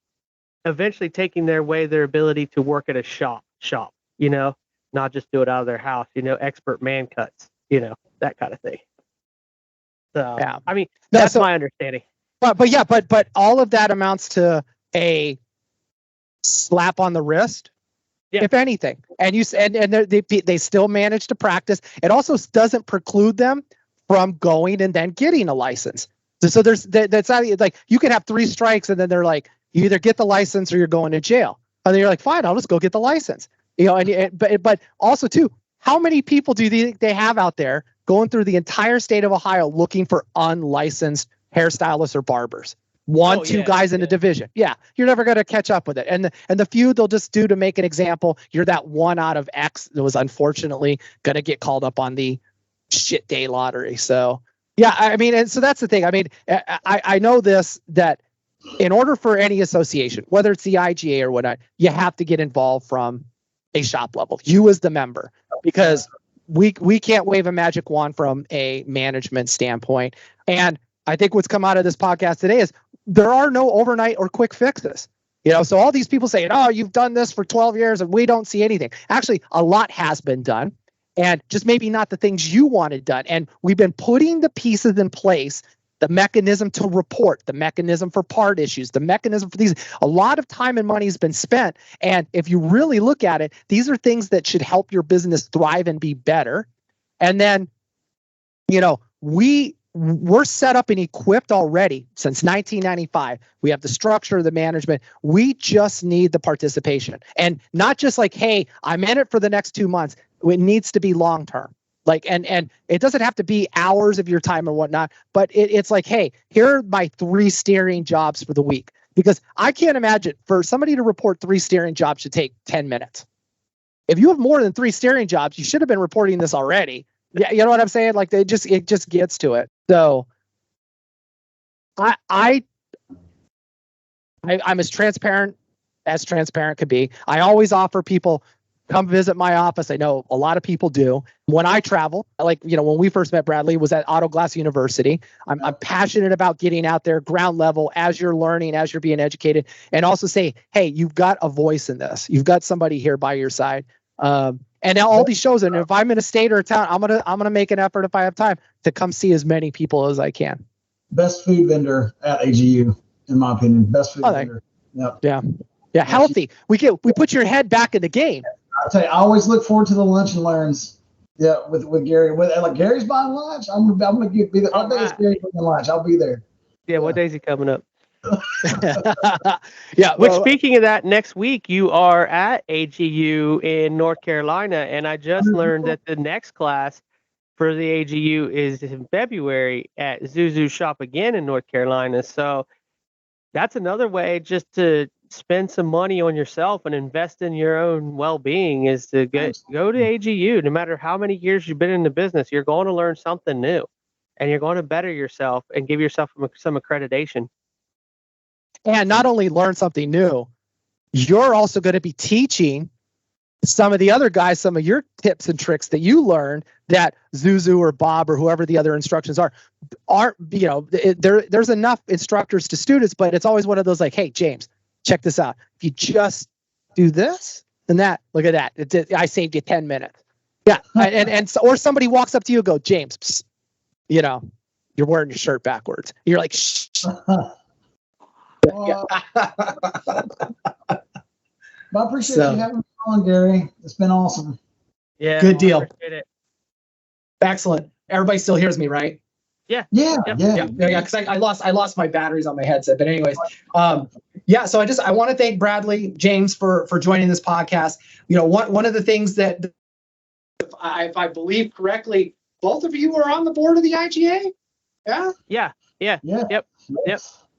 eventually taking their ability to work at a shop, not just do it out of their house, expert man cuts, that kind of thing. So, yeah. I mean, that's my understanding. But all of that amounts to a slap on the wrist, if anything. And they still manage to practice. It also doesn't preclude them from going and then getting a license. So that's not like you could have 3 strikes and then they're like, you either get the license or you're going to jail. And then you're like, fine, I'll just go get the license. But also too, how many people do you think they have out there going through the entire state of Ohio looking for unlicensed hairstylists or barbers? 2 guys in a division. Yeah, you're never going to catch up with it. And the few they'll just do to make an example, you're that 1 out of X that was unfortunately going to get called up on the shit day lottery. So yeah, I mean, and so that's the thing. I mean, I know this, that in order for any association, whether it's the IGA or whatnot, you have to get involved from a shop level. You as the member, because we can't wave a magic wand from a management standpoint. And I think what's come out of this podcast today is there are no overnight or quick fixes. So all these people saying, oh, you've done this for 12 years and we don't see anything. Actually, a lot has been done, and just maybe not the things you wanted done. And we've been putting the pieces in place, the mechanism to report, the mechanism for part issues, the mechanism for these. A lot of time and money has been spent. And if you really look at it, these are things that should help your business thrive and be better. And then, we're set up and equipped already since 1995. We have the structure, the management. We just need the participation. And not just like, hey, I'm in it for the next 2 months. It needs to be long-term. Like, and it doesn't have to be hours of your time and whatnot, but it's like, hey, here are my 3 steering jobs for the week. Because I can't imagine for somebody to report 3 steering jobs should take 10 minutes. If you have more than 3 steering jobs, you should have been reporting this already. Yeah, you know what I'm saying? Like it just gets to it. So I'm as transparent could be. I always offer people, come visit my office. I know a lot of people do. When I travel, like, when we first met, Bradley was at Auto Glass University. I'm passionate about getting out there ground level as you're learning, as you're being educated, and also say, hey, you've got a voice in this. You've got somebody here by your side. And now all these shows, and if I'm in a state or a town, I'm gonna make an effort, if I have time, to come see as many people as I can. Best food vendor at AGU, in my opinion. Best food vendor. Yep. Yeah, healthy. We put your head back in the game. I'll tell you, I always look forward to the lunch and learns. Yeah, with Gary. Like Gary's buying lunch, I'm gonna be there. What day is Gary buying lunch? I'll be there. Yeah, what day is he coming up? Yeah. Which, speaking of that, next week you are at AGU in North Carolina, and I just learned that the next class for the AGU is in February at Zuzu Shop again in North Carolina. So that's another way just to spend some money on yourself and invest in your own well-being, is to go to AGU. No matter how many years you've been in the business, you're going to learn something new, and you're going to better yourself and give yourself some accreditation. And not only learn something new, you're also going to be teaching some of the other guys some of your tips and tricks that you learned that Zuzu or Bob or whoever the other instructions aren't, there's enough instructors to students, but it's always one of those like, hey, James, check this out. If you just do this and that, look at that. I saved you 10 minutes. Yeah. Or somebody walks up to you and go, James, psst, you're wearing your shirt backwards. You're like, shh. Well, I appreciate you having me on, Gary. It's been awesome. Yeah. Good deal. Excellent. Everybody still hears me, right? Yeah. Yeah. Because I lost my batteries on my headset. But anyways, So I want to thank Bradley, James for joining this podcast. One of the things that, if I believe correctly, both of you are on the board of the IGA. Yeah. Yep.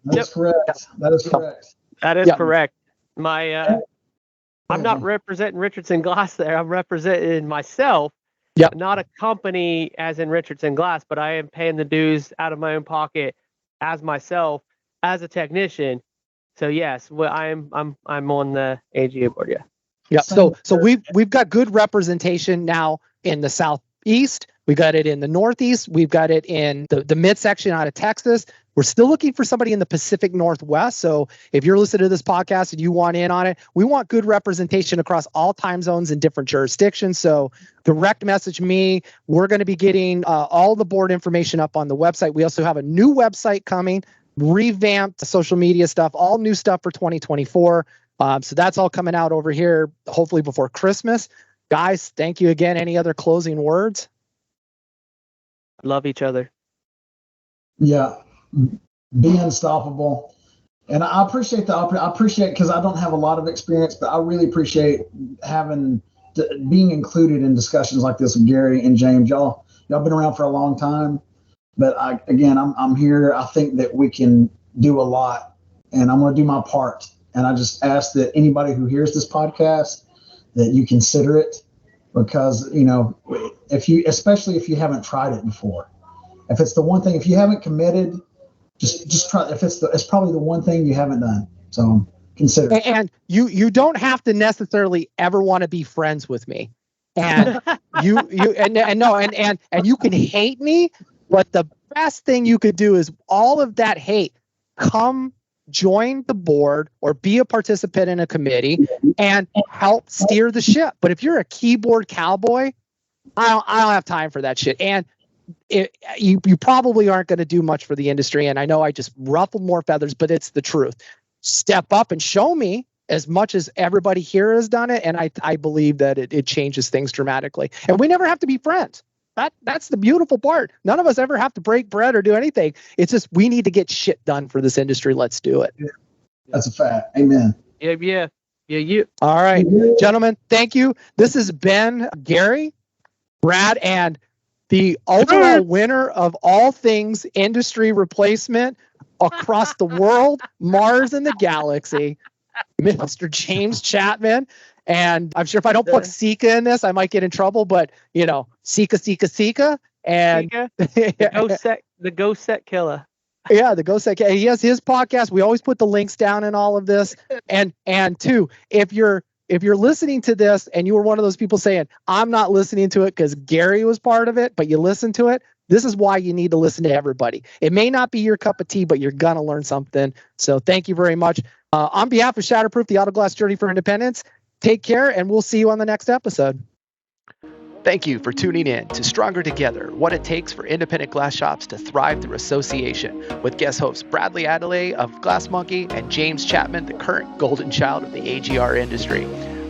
That's correct. That is correct. That is correct. I'm not representing Richardson Glass there. I'm representing myself. Yep. Not a company as in Richardson Glass, but I am paying the dues out of my own pocket as myself, as a technician. So yes, I'm on the AGA board. Yeah. Yeah. So we've got good representation now in the Southeast. We got it in the Northeast. We've got it in the midsection out of Texas. We're still looking for somebody in the Pacific Northwest. So if you're listening to this podcast and you want in on it, we want good representation across all time zones and different jurisdictions. So direct message me. We're going to be getting all the board information up on the website. We also have a new website coming, revamped social media stuff, all new stuff for 2024. So that's all coming out over here, hopefully before Christmas. Guys, thank you again. Any other closing words? Love each other. Yeah. Be unstoppable. And I appreciate because I don't have a lot of experience, but I really appreciate being included in discussions like this with Gary and James. Y'all been around for a long time, but I'm here. I think that we can do a lot, and I'm going to do my part. And I just ask that anybody who hears this podcast, that you consider it, because especially if you haven't tried it before, if it's the one thing, if you haven't committed, just try. If it's probably the one thing you haven't done, so consider it. And you don't have to necessarily ever want to be friends with me, and you can hate me, but the best thing you could do is all of that hate, come join the board or be a participant in a committee and help steer the ship. But if you're a keyboard cowboy, I don't have time for that shit. And you probably aren't going to do much for the industry. And I know I just ruffled more feathers, but it's the truth. Step up and show me as much as everybody here has done it. And I believe that it changes things dramatically. And we never have to be friends. That's the beautiful part. None of us ever have to break bread or do anything. It's just we need to get shit done for this industry. Let's do it. Yeah, that's a fact. Amen. Yeah. All right, gentlemen, thank you. This has been Gary, Brad, and the ultimate winner of all things industry replacement across the world, Mars, and the galaxy, Mr. James Chapman. And I'm sure if I don't put Sika in this, I might get in trouble. But Sika, and the Ghost Set Killer. Yeah, the Ghost Set. He has his podcast. We always put the links down in all of this. And two, if you're listening to this and you were one of those people saying, I'm not listening to it because Gary was part of it, but you listen to it, this is why you need to listen to everybody. It may not be your cup of tea, but you're going to learn something. So thank you very much. On behalf of Shatterproof, the Auto Glass Journey for Independence, take care, and we'll see you on the next episode. Thank you for tuning in to Stronger Together, What It Takes for Independent Glass Shops to Thrive Through Association, with guest hosts Bradley Aydelott of Glass Monkey and James Chapman, the current golden child of the AGR industry.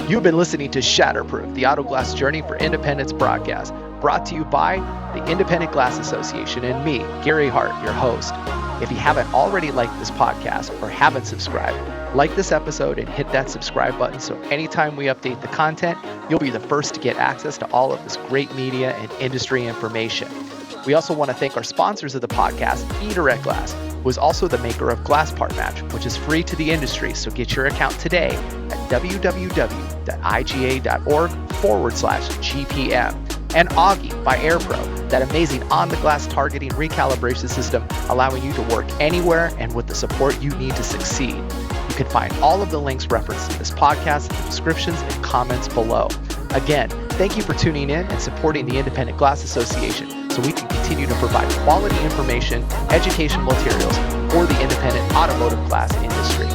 You've been listening to Shatterproof, the Auto Glass Journey for Independence broadcast, brought to you by the Independent Glass Association and me, Gary Hart, your host. If you haven't already liked this podcast or haven't subscribed, like this episode and hit that subscribe button so anytime we update the content, you'll be the first to get access to all of this great media and industry information. We also want to thank our sponsors of the podcast, eDirect Glass, who is also the maker of Glass Part Match, which is free to the industry, so get your account today at www.iga.org/GPM. And Augie by AirPro, that amazing on-the-glass targeting recalibration system allowing you to work anywhere and with the support you need to succeed. You can find all of the links referenced in this podcast in the descriptions and comments below. Again, thank you for tuning in and supporting the Independent Glass Association so we can continue to provide quality information, educational materials for the independent automotive glass industry.